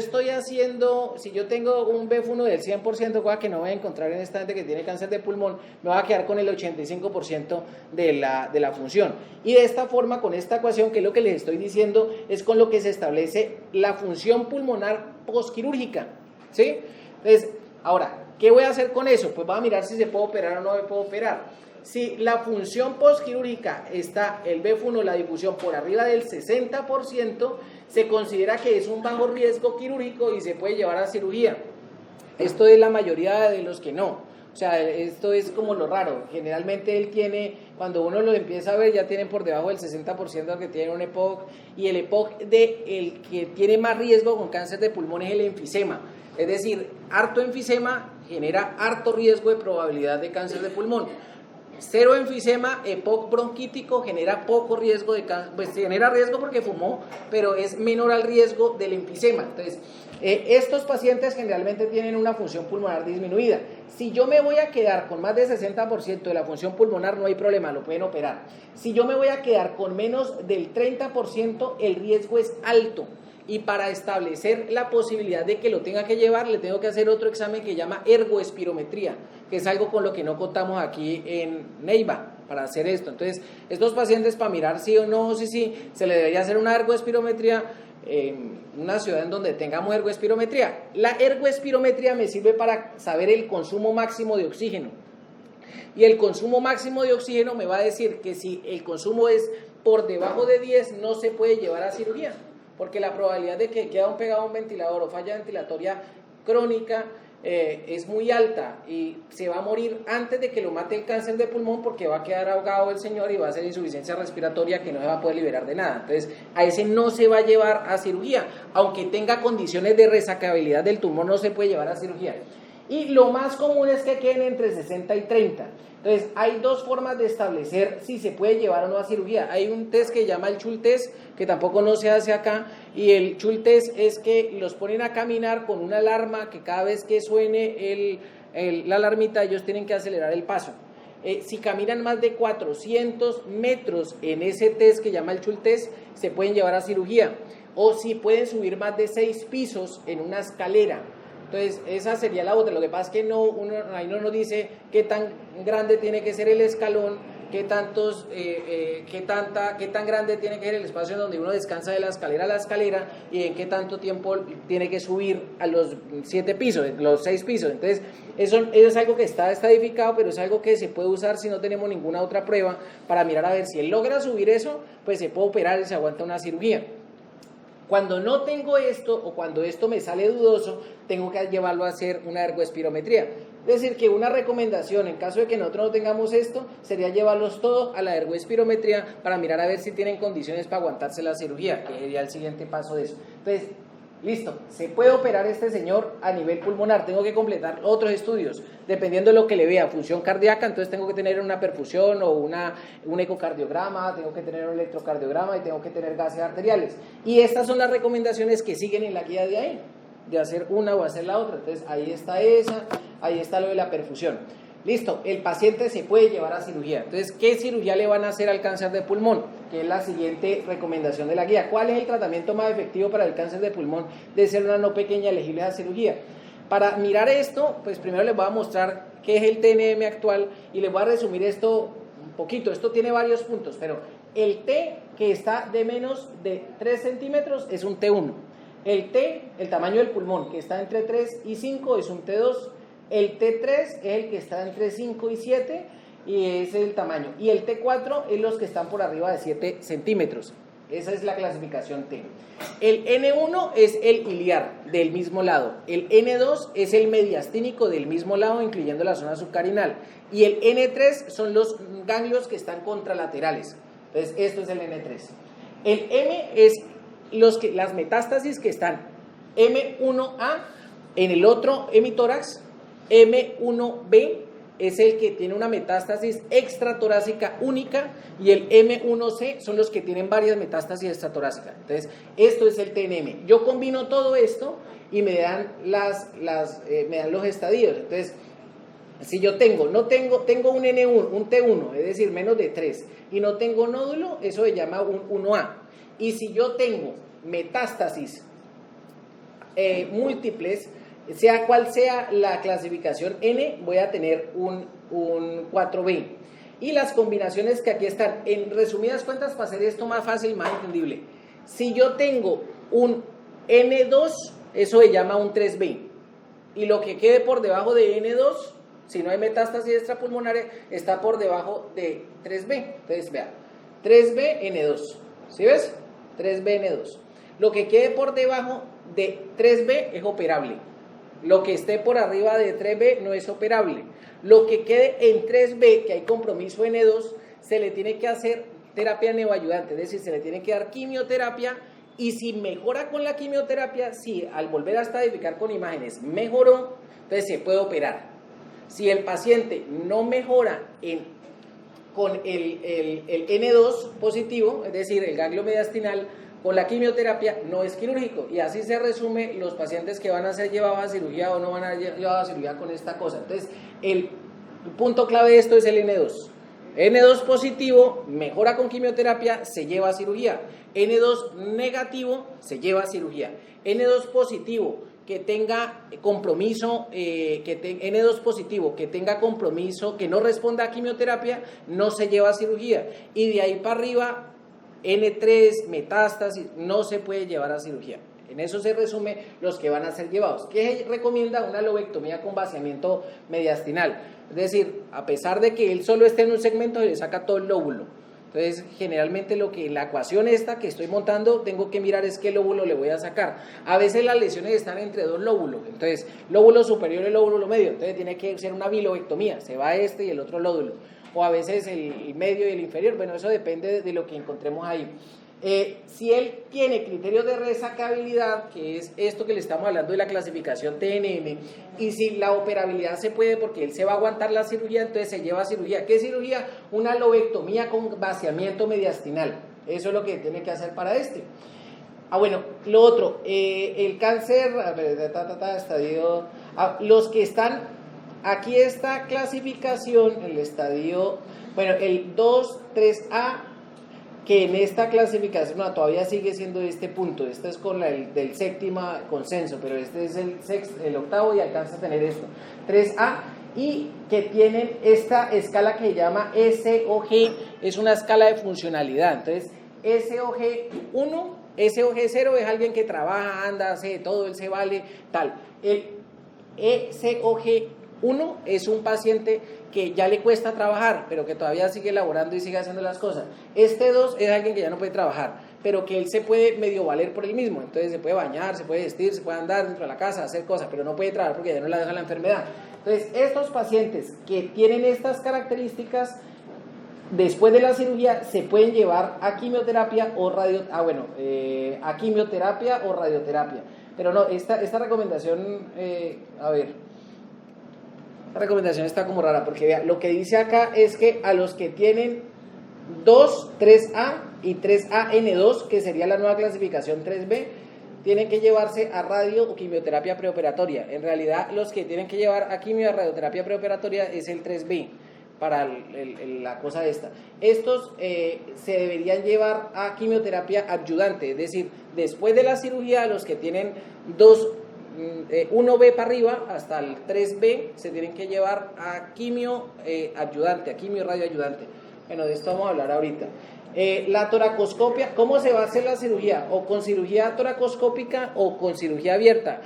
tengo un BEF1 del 100%, cosa que no voy a encontrar en esta gente que tiene cáncer de pulmón, me va a quedar con el 85% de la función. Y de esta forma, con esta ecuación, que es lo que les estoy diciendo, es con lo que se establece la función pulmonar postquirúrgica, ¿sí? Entonces, ahora, ¿qué voy a hacer con eso? Pues voy a mirar si se puede operar o no se puede operar. Si la función postquirúrgica está el BEF1, la difusión, por arriba del 60%, se considera que es un bajo riesgo quirúrgico y se puede llevar a cirugía. Esto es la mayoría de los que no. O sea, esto es como lo raro. Generalmente él tiene, cuando uno lo empieza a ver, ya tienen por debajo del 60% que tiene un EPOC, y el EPOC el que tiene más riesgo con cáncer de pulmón es el enfisema. Es decir, harto enfisema genera harto riesgo de probabilidad de cáncer de pulmón. Cero enfisema, EPOC bronquítico, genera poco riesgo de cáncer, pues genera riesgo porque fumó, pero es menor al riesgo del enfisema. Entonces, estos pacientes generalmente tienen una función pulmonar disminuida. Si yo me voy a quedar con más del 60% de la función pulmonar, no hay problema, lo pueden operar. Si yo me voy a quedar con menos del 30%, el riesgo es alto. Y para establecer la posibilidad de que lo tenga que llevar, le tengo que hacer otro examen que se llama ergoespirometría, que es algo con lo que no contamos aquí en Neiva para hacer esto. Entonces, estos pacientes, para mirar sí o no, sí, se le debería hacer una ergoespirometría en una ciudad en donde tengamos ergoespirometría. La ergoespirometría me sirve para saber el consumo máximo de oxígeno. Y el consumo máximo de oxígeno me va a decir que si el consumo es por debajo de 10, no se puede llevar a cirugía, porque la probabilidad de que quede pegado a un ventilador o falla ventilatoria crónica es muy alta y se va a morir antes de que lo mate el cáncer de pulmón, porque va a quedar ahogado el señor y va a hacer insuficiencia respiratoria que no se va a poder liberar de nada. Entonces, a ese no se va a llevar a cirugía, aunque tenga condiciones de resacabilidad del tumor, no se puede llevar a cirugía. Y lo más común es que queden entre 60 y 30. Entonces, hay dos formas de establecer si se puede llevar o no a cirugía. Hay un test que se llama el Chul test, que tampoco no se hace acá, y el Chul test es que los ponen a caminar con una alarma que cada vez que suene la alarmita, ellos tienen que acelerar el paso. Si caminan más de 400 metros en ese test que se llama el Chul test, se pueden llevar a cirugía. O si pueden subir más de 6 pisos en una escalera. Entonces, esa sería la otra. Lo que pasa es que ahí no nos dice qué tan grande tiene que ser el escalón, qué tan grande tiene que ser el espacio en donde uno descansa de la escalera a la escalera y en qué tanto tiempo tiene que subir a los 7 pisos, los 6 pisos. Entonces, eso es algo que está estadificado, pero es algo que se puede usar si no tenemos ninguna otra prueba para mirar a ver si él logra subir eso, pues se puede operar y se aguanta una cirugía. Cuando no tengo esto o cuando esto me sale dudoso, tengo que llevarlo a hacer una ergoespirometría. Es decir, que una recomendación en caso de que nosotros no tengamos esto sería llevarlos todos a la ergoespirometría para mirar a ver si tienen condiciones para aguantarse la cirugía, que sería el siguiente paso de eso. Entonces, listo, se puede operar este señor a nivel pulmonar. Tengo que completar otros estudios, dependiendo de lo que le vea, función cardíaca, entonces tengo que tener una perfusión o un ecocardiograma, tengo que tener un electrocardiograma y tengo que tener gases arteriales. Y estas son las recomendaciones que siguen en la guía de ahí. de hacer una o hacer la otra. Entonces ahí está esa, ahí está lo de la perfusión. Listo, el paciente se puede llevar a cirugía. Entonces, ¿qué cirugía le van a hacer al cáncer de pulmón? Que es la siguiente recomendación de la guía. ¿Cuál es el tratamiento más efectivo para el cáncer de pulmón de célula no pequeña elegible a cirugía? Para mirar esto, pues primero les voy a mostrar qué es el TNM actual y les voy a resumir esto un poquito. Esto tiene varios puntos, pero el T que está de menos de 3 centímetros es un T1. El T, el tamaño del pulmón, que está entre 3 y 5 es un T2. El T3 es el que está entre 5 y 7 y ese es el tamaño. Y el T4 es los que están por arriba de 7 centímetros. Esa es la clasificación T. El N1 es el iliar del mismo lado. El N2 es el mediastínico del mismo lado, incluyendo la zona subcarinal. Y el N3 son los ganglios que están contralaterales. Entonces, esto es el N3. El M es las metástasis que están M1A en el otro hemitórax. M1B es el que tiene una metástasis extratorácica única y el M1C son los que tienen varias metástasis extratorácicas. Entonces, esto es el TNM. Yo combino todo esto y me dan me dan los estadios. Entonces, si yo tengo un N1, un T1, es decir, menos de 3, y no tengo nódulo, eso se llama un 1A. Y si yo tengo metástasis múltiples, sea cual sea la clasificación N, voy a tener un 4B. Y las combinaciones que aquí están, en resumidas cuentas, para hacer esto más fácil, más entendible. Si yo tengo un N2, eso se llama un 3B. Y lo que quede por debajo de N2, si no hay metástasis extrapulmonares, está por debajo de 3B. Entonces, vea, 3B, N2. ¿Sí ves? 3B, N2. Lo que quede por debajo de 3B es operable. Lo que esté por arriba de 3B no es operable. Lo que quede en 3B, que hay compromiso N2, se le tiene que hacer terapia neoayudante, es decir, se le tiene que dar quimioterapia, y si mejora con la quimioterapia, si al volver a estadificar con imágenes mejoró, entonces se puede operar. Si el paciente no mejora con el N2 positivo, es decir, el ganglio mediastinal, con la quimioterapia no es quirúrgico, y así se resume los pacientes que van a ser llevados a cirugía o no van a ser llevados a cirugía con esta cosa. Entonces, el punto clave de esto es el N2. N2 positivo, mejora con quimioterapia, se lleva a cirugía. N2 negativo, se lleva a cirugía. N2 positivo, que tenga compromiso, N2 positivo, que tenga compromiso, que no responda a quimioterapia, no se lleva a cirugía. Y de ahí para arriba, N3, metástasis, no se puede llevar a cirugía. En eso se resume los que van a ser llevados. ¿Qué recomienda? Una lobectomía con vaciamiento mediastinal. Es decir, a pesar de que él solo esté en un segmento, se le saca todo el lóbulo. Entonces, generalmente lo que la ecuación esta que estoy montando, tengo que mirar es qué lóbulo le voy a sacar. A veces las lesiones están entre dos lóbulos. Entonces, lóbulo superior y lóbulo medio. Entonces, tiene que ser una bilobectomía. Se va este y el otro lóbulo. O a veces el medio y el inferior. Bueno, eso depende de lo que encontremos ahí. Si él tiene criterios de resacabilidad, que es esto que le estamos hablando de la clasificación TNM, y si la operabilidad se puede porque él se va a aguantar la cirugía, entonces se lleva a cirugía. ¿Qué cirugía? Una lobectomía con vaciamiento mediastinal. Eso es lo que tiene que hacer para este. Bueno, lo otro, el cáncer, estadio, los que están, aquí esta clasificación, el estadio, bueno, el 2, 3A, que en esta clasificación todavía sigue siendo este punto. Este es con el del séptimo consenso, pero este es el octavo y alcanza a tener esto, 3A, y que tienen esta escala que se llama SOG, es una escala de funcionalidad. Entonces, SOG1, SOG0 es alguien que trabaja, anda, hace todo, él se vale, tal. El SOG1 es un paciente que ya le cuesta trabajar, pero que todavía sigue laborando y sigue haciendo las cosas. Este 2 es alguien que ya no puede trabajar, pero que él se puede medio valer por él mismo. Entonces se puede bañar, se puede vestir, se puede andar dentro de la casa, hacer cosas, pero no puede trabajar porque ya no la deja la enfermedad. Entonces, estos pacientes que tienen estas características, después de la cirugía, se pueden llevar a quimioterapia o a quimioterapia o radioterapia. Pero no, esta recomendación, la recomendación está como rara, porque vea, lo que dice acá es que a los que tienen 2, 3A y 3AN2, que sería la nueva clasificación 3B, tienen que llevarse a radio o quimioterapia preoperatoria. En realidad, los que tienen que llevar a quimio y radioterapia preoperatoria es el 3B para la cosa esta. Estos se deberían llevar a quimioterapia adyuvante, es decir, después de la cirugía, los que tienen 1B para arriba hasta el 3B se tienen que llevar a quimio adyuvante, a quimio radioayudante. Bueno, de esto vamos a hablar ahorita. La toracoscopia, ¿cómo se va a hacer la cirugía? O con cirugía toracoscópica o con cirugía abierta.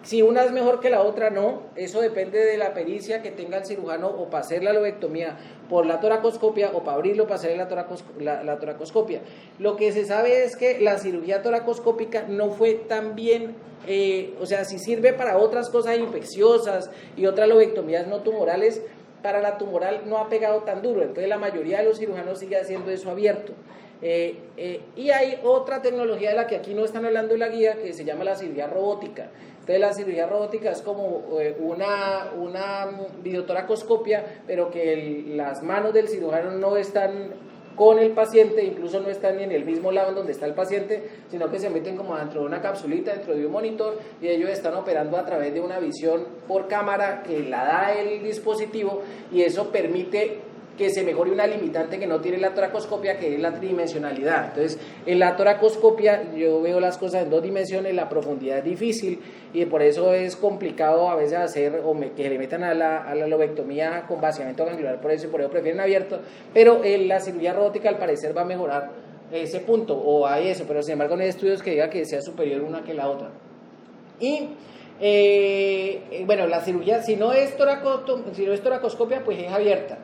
Si una es mejor que la otra, no. Eso depende de la pericia que tenga el cirujano o para hacer la lobectomía por la toracoscopia o para abrirlo para hacer la toracoscopia. Lo que se sabe es que la cirugía toracoscópica no fue tan bien, o sea, si sirve para otras cosas infecciosas y otras lobectomías no tumorales, para la tumoral no ha pegado tan duro. Entonces la mayoría de los cirujanos sigue haciendo eso abierto. Y hay otra tecnología de la que aquí no están hablando en la guía, que se llama la cirugía robótica. Entonces la cirugía robótica es como una videotoracoscopia, pero que las manos del cirujano no están con el paciente, incluso no están ni en el mismo lado en donde está el paciente, sino que se meten como dentro de una capsulita, dentro de un monitor, y ellos están operando a través de una visión por cámara que la da el dispositivo, y eso permite que se mejore una limitante que no tiene la toracoscopia, que es la tridimensionalidad. Entonces, en la toracoscopia yo veo las cosas en 2 dimensiones, la profundidad es difícil y por eso es complicado a veces hacer que le metan a la lobectomía con vaciamiento ganglionar, por eso prefieren abierto, pero la cirugía robótica al parecer va a mejorar ese punto, o hay eso, pero sin embargo no hay estudios que digan que sea superior una que la otra. Y bueno, la cirugía, si no es toracoscopia, pues es abierta.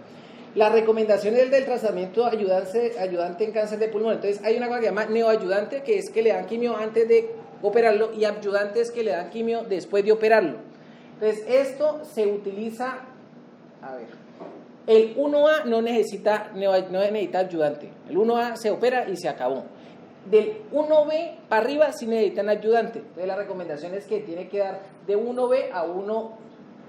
Las recomendaciones del tratamiento ayudante en cáncer de pulmón. Entonces hay una cosa que se llama neoayudante, que es que le dan quimio antes de operarlo, y adyuvante es que le dan quimio después de operarlo. Entonces esto se utiliza, el 1A no necesita ayudante, el 1A se opera y se acabó. Del 1B para arriba sí necesitan ayudante. Entonces la recomendación es que tiene que dar de 1B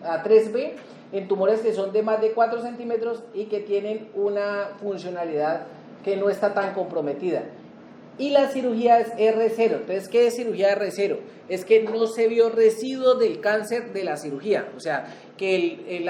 a 3B en tumores que son de más de 4 centímetros y que tienen una funcionalidad que no está tan comprometida. Y la cirugía es R0. Entonces, ¿qué es cirugía R0? Es que no se vio residuo del cáncer de la cirugía. O sea, que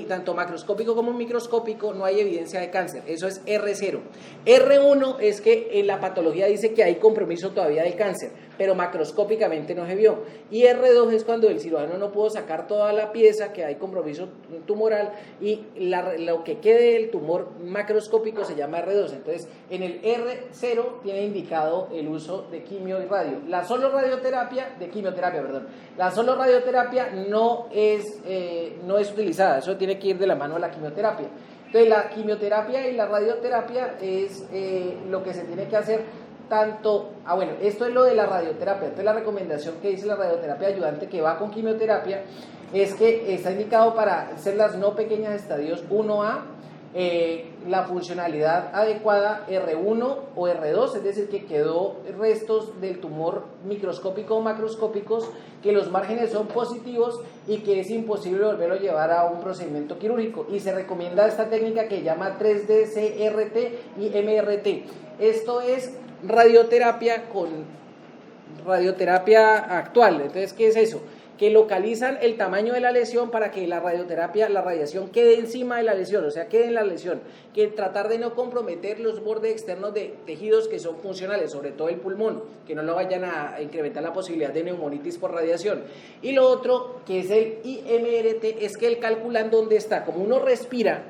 tanto macroscópico como microscópico no hay evidencia de cáncer. Eso es R0. R1 es que en la patología dice que hay compromiso todavía del cáncer, pero macroscópicamente no se vio. Y R2 es cuando el cirujano no pudo sacar toda la pieza, que hay compromiso tumoral, y lo que quede del tumor macroscópico se llama R2. Entonces, en el R0 tiene indicado el uso de quimio y radio. La solo radioterapia no es utilizada, eso tiene que ir de la mano a la quimioterapia. Entonces la quimioterapia y la radioterapia es lo que se tiene que hacer tanto, esto es lo de la radioterapia. Entonces la recomendación que dice la radioterapia ayudante que va con quimioterapia es que está indicado para células no pequeñas estadios 1A, la funcionalidad adecuada R1 o R2, es decir, que quedó restos del tumor microscópico o macroscópicos, que los márgenes son positivos y que es imposible volverlo a llevar a un procedimiento quirúrgico. Y se recomienda esta técnica que se llama 3D, CRT y MRT. Esto es radioterapia con radioterapia actual. Entonces, ¿qué es eso? Que localizan el tamaño de la lesión para que la radiación quede encima de la lesión, o sea, quede en la lesión, que tratar de no comprometer los bordes externos de tejidos que son funcionales, sobre todo el pulmón, que no lo vayan a incrementar la posibilidad de neumonitis por radiación. Y lo otro, que es el IMRT, es que él calculan dónde está, como uno respira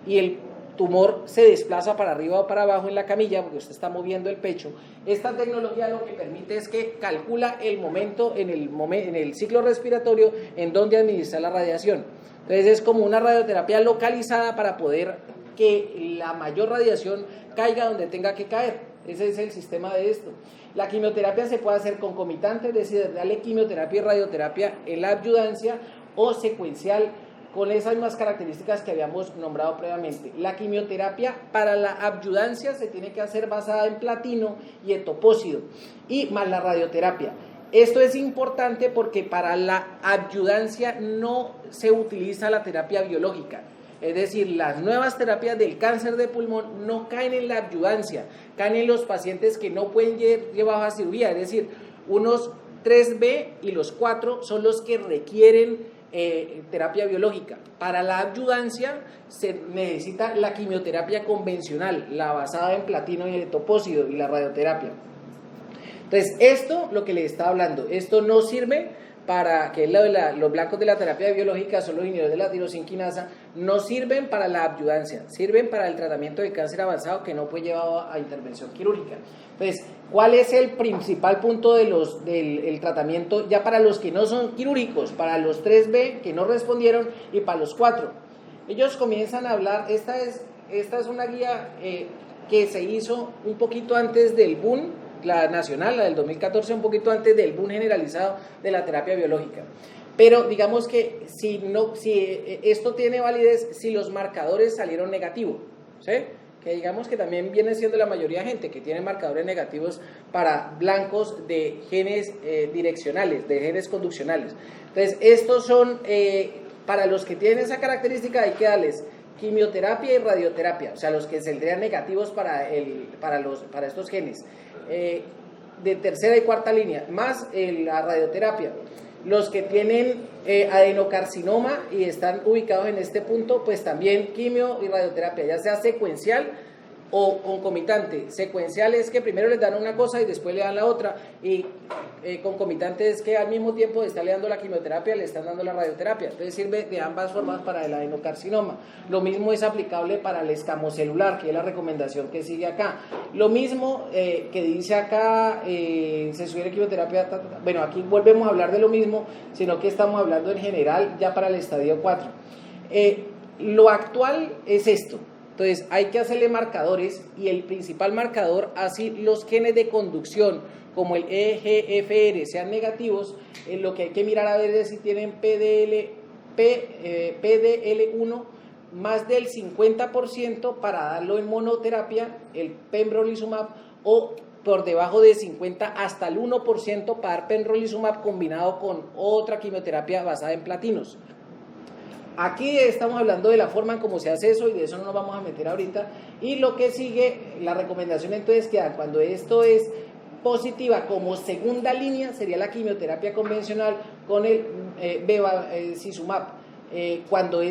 y el tumor se desplaza para arriba o para abajo en la camilla, porque usted está moviendo el pecho. Esta tecnología lo que permite es que calcula el momento en el ciclo respiratorio en donde administrar la radiación. Entonces es como una radioterapia localizada para poder que la mayor radiación caiga donde tenga que caer. Ese es el sistema de esto. La quimioterapia se puede hacer concomitante, es decir, darle quimioterapia y radioterapia en la adyuvancia, o secuencial, con esas mismas características que habíamos nombrado previamente. La quimioterapia para la adyuvancia se tiene que hacer basada en platino y etopósido, y más la radioterapia. Esto es importante porque para la adyuvancia no se utiliza la terapia biológica. Es decir, las nuevas terapias del cáncer de pulmón no caen en la adyuvancia, caen en los pacientes que no pueden llevar a cirugía, es decir, unos 3B y los 4 son los que requieren terapia biológica. Para la adyuvancia se necesita la quimioterapia convencional, la basada en platino y etopósido y la radioterapia. Entonces, esto, lo que le estaba hablando, esto no sirve para, que es los blancos de la terapia biológica, son los inhibidores de la tirosinquinasa, no sirven para la adyuvancia, sirven para el tratamiento de cáncer avanzado que no fue llevado a intervención quirúrgica. Entonces, ¿cuál es el principal punto del tratamiento ya para los que no son quirúrgicos, para los 3B que no respondieron y para los 4? Ellos comienzan a hablar, esta es una guía que se hizo un poquito antes del boom, la nacional, la del 2014, un poquito antes del boom generalizado de la terapia biológica. Pero digamos que si esto tiene validez si los marcadores salieron negativos, ¿sí? Que digamos que también viene siendo la mayoría de gente que tiene marcadores negativos para blancos de genes direccionales, de genes conduccionales. Entonces, estos son, para los que tienen esa característica hay que darles quimioterapia y radioterapia, o sea, los que saldrían negativos para estos genes, de tercera y cuarta línea, más la radioterapia. Los que tienen adenocarcinoma y están ubicados en este punto, pues también quimio y radioterapia, ya sea secuencial o concomitante. Secuencial es que primero les dan una cosa y después le dan la otra, y concomitante es que al mismo tiempo de estarle dando la quimioterapia le están dando la radioterapia. Entonces sirve de ambas formas para el adenocarcinoma. Lo mismo es aplicable para el escamocelular, que es la recomendación que sigue acá. Lo mismo que dice acá, se sugiere quimioterapia, bueno, aquí volvemos a hablar de lo mismo, sino que estamos hablando en general ya para el estadio 4. Lo actual es esto. Entonces hay que hacerle marcadores, y el principal marcador, así los genes de conducción como el EGFR sean negativos, lo que hay que mirar a ver es si tienen PDL1 más del 50% para darlo en monoterapia, el pembrolizumab, o por debajo de 50 hasta el 1% para dar pembrolizumab combinado con otra quimioterapia basada en platinos. Aquí estamos hablando de la forma en cómo se hace eso, y de eso no nos vamos a meter ahorita. Y lo que sigue, la recomendación entonces que cuando esto es positiva como segunda línea, sería la quimioterapia convencional con el bevacizumab, cuando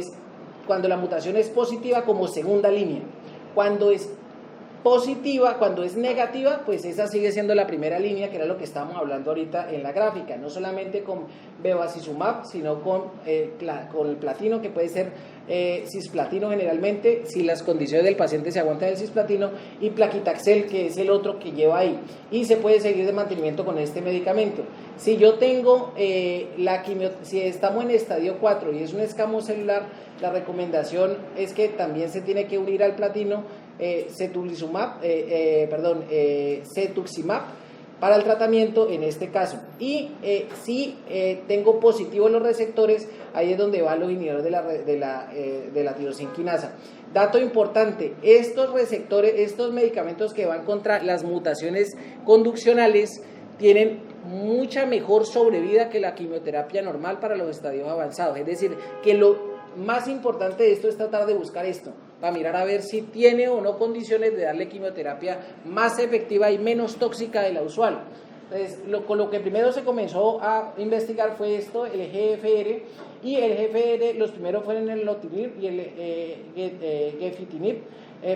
la mutación es positiva como segunda línea. Cuando es positiva, cuando es negativa, pues esa sigue siendo la primera línea, que era lo que estábamos hablando ahorita en la gráfica, no solamente con bevacizumab, sino con el platino, que puede ser cisplatino generalmente, si las condiciones del paciente se aguantan el cisplatino, y plaquitaxel, que es el otro que lleva ahí, y se puede seguir de mantenimiento con este medicamento. Si yo tengo si estamos en estadio 4 y es un escamo celular, la recomendación es que también se tiene que unir al platino cetuximab para el tratamiento en este caso. Y si tengo positivos los receptores, ahí es donde van los inhibidores de la tirosinquinasa. Dato importante, estos receptores, estos medicamentos que van contra las mutaciones conduccionales tienen mucha mejor sobrevida que la quimioterapia normal para los estadios avanzados. Es decir, que lo más importante de esto es tratar de buscar esto, para mirar a ver si tiene o no condiciones de darle quimioterapia más efectiva y menos tóxica de la usual. Entonces, con lo que primero se comenzó a investigar fue esto, el GFR, y el GFR, los primeros fueron el lotinib y el gefitinib,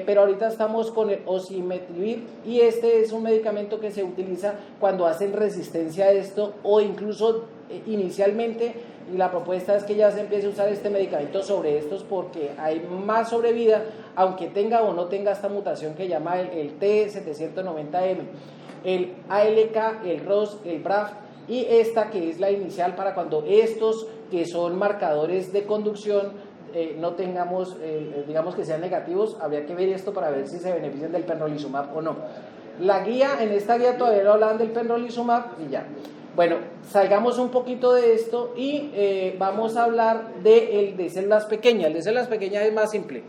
pero ahorita estamos con el osimertinib, y este es un medicamento que se utiliza cuando hacen resistencia a esto, o incluso inicialmente, y la propuesta es que ya se empiece a usar este medicamento sobre estos porque hay más sobrevida, aunque tenga o no tenga esta mutación que llama el T790M, el ALK, el ROS, el BRAF, y esta que es la inicial para cuando estos que son marcadores de conducción no tengamos, digamos que sean negativos. Habría que ver esto para ver si se benefician del pembrolizumab o no. La guía, en esta guía todavía no hablaban del pembrolizumab y ya. Bueno, salgamos un poquito de esto y vamos a hablar del de células pequeñas. El de células pequeñas es más simple.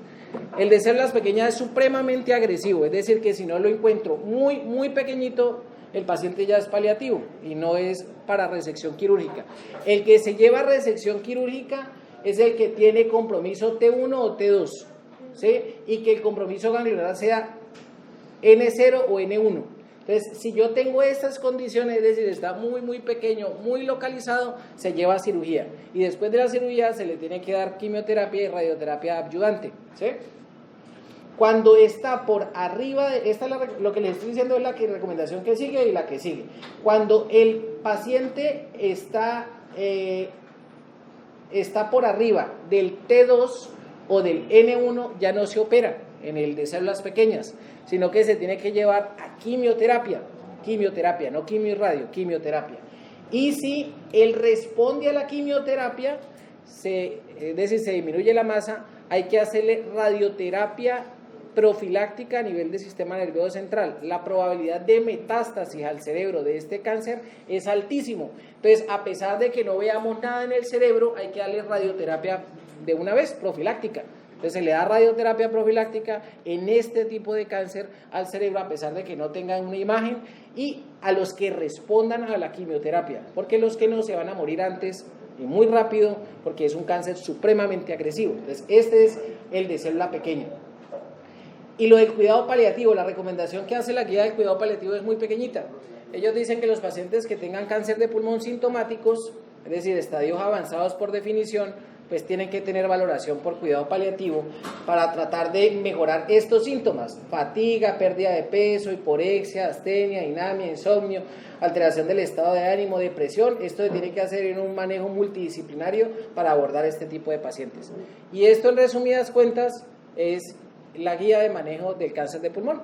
El de células pequeñas es supremamente agresivo, es decir, que si no lo encuentro muy, muy pequeñito, el paciente ya es paliativo y no es para resección quirúrgica. El que se lleva a resección quirúrgica es el que tiene compromiso T1 o T2, ¿sí? Y que el compromiso ganglionar sea N0 o N1. Entonces, si yo tengo estas condiciones, es decir, está muy pequeño, muy localizado, se lleva a cirugía. Y después de la cirugía se le tiene que dar quimioterapia y radioterapia adyuvante, ¿sí? Cuando está por arriba, lo que les estoy diciendo es la recomendación que sigue y la que sigue. Cuando el paciente está por arriba del T2 o del N1, ya no se opera en el de células pequeñas, sino que se tiene que llevar a quimioterapia, no quimio y radio, quimioterapia. Y si él responde a la quimioterapia, es decir, se disminuye la masa, hay que hacerle radioterapia profiláctica a nivel del sistema nervioso central. La probabilidad de metástasis al cerebro de este cáncer es altísimo. Entonces, a pesar de que no veamos nada en el cerebro, hay que darle radioterapia de una vez, profiláctica. Entonces se le da radioterapia profiláctica en este tipo de cáncer al cerebro, a pesar de que no tengan una imagen, y a los que respondan a la quimioterapia, porque los que no se van a morir antes y muy rápido, porque es un cáncer supremamente agresivo. Entonces este es el de célula pequeña. Y lo del cuidado paliativo, la recomendación que hace la guía del cuidado paliativo es muy pequeñita. Ellos dicen que los pacientes que tengan cáncer de pulmón sintomáticos, es decir, estadios avanzados por definición, pues tienen que tener valoración por cuidado paliativo para tratar de mejorar estos síntomas: fatiga, pérdida de peso, hiporexia, astenia, anemia, insomnio, alteración del estado de ánimo, depresión. Esto se tiene que hacer en un manejo multidisciplinario para abordar este tipo de pacientes. Y esto, en resumidas cuentas, es la guía de manejo del cáncer de pulmón.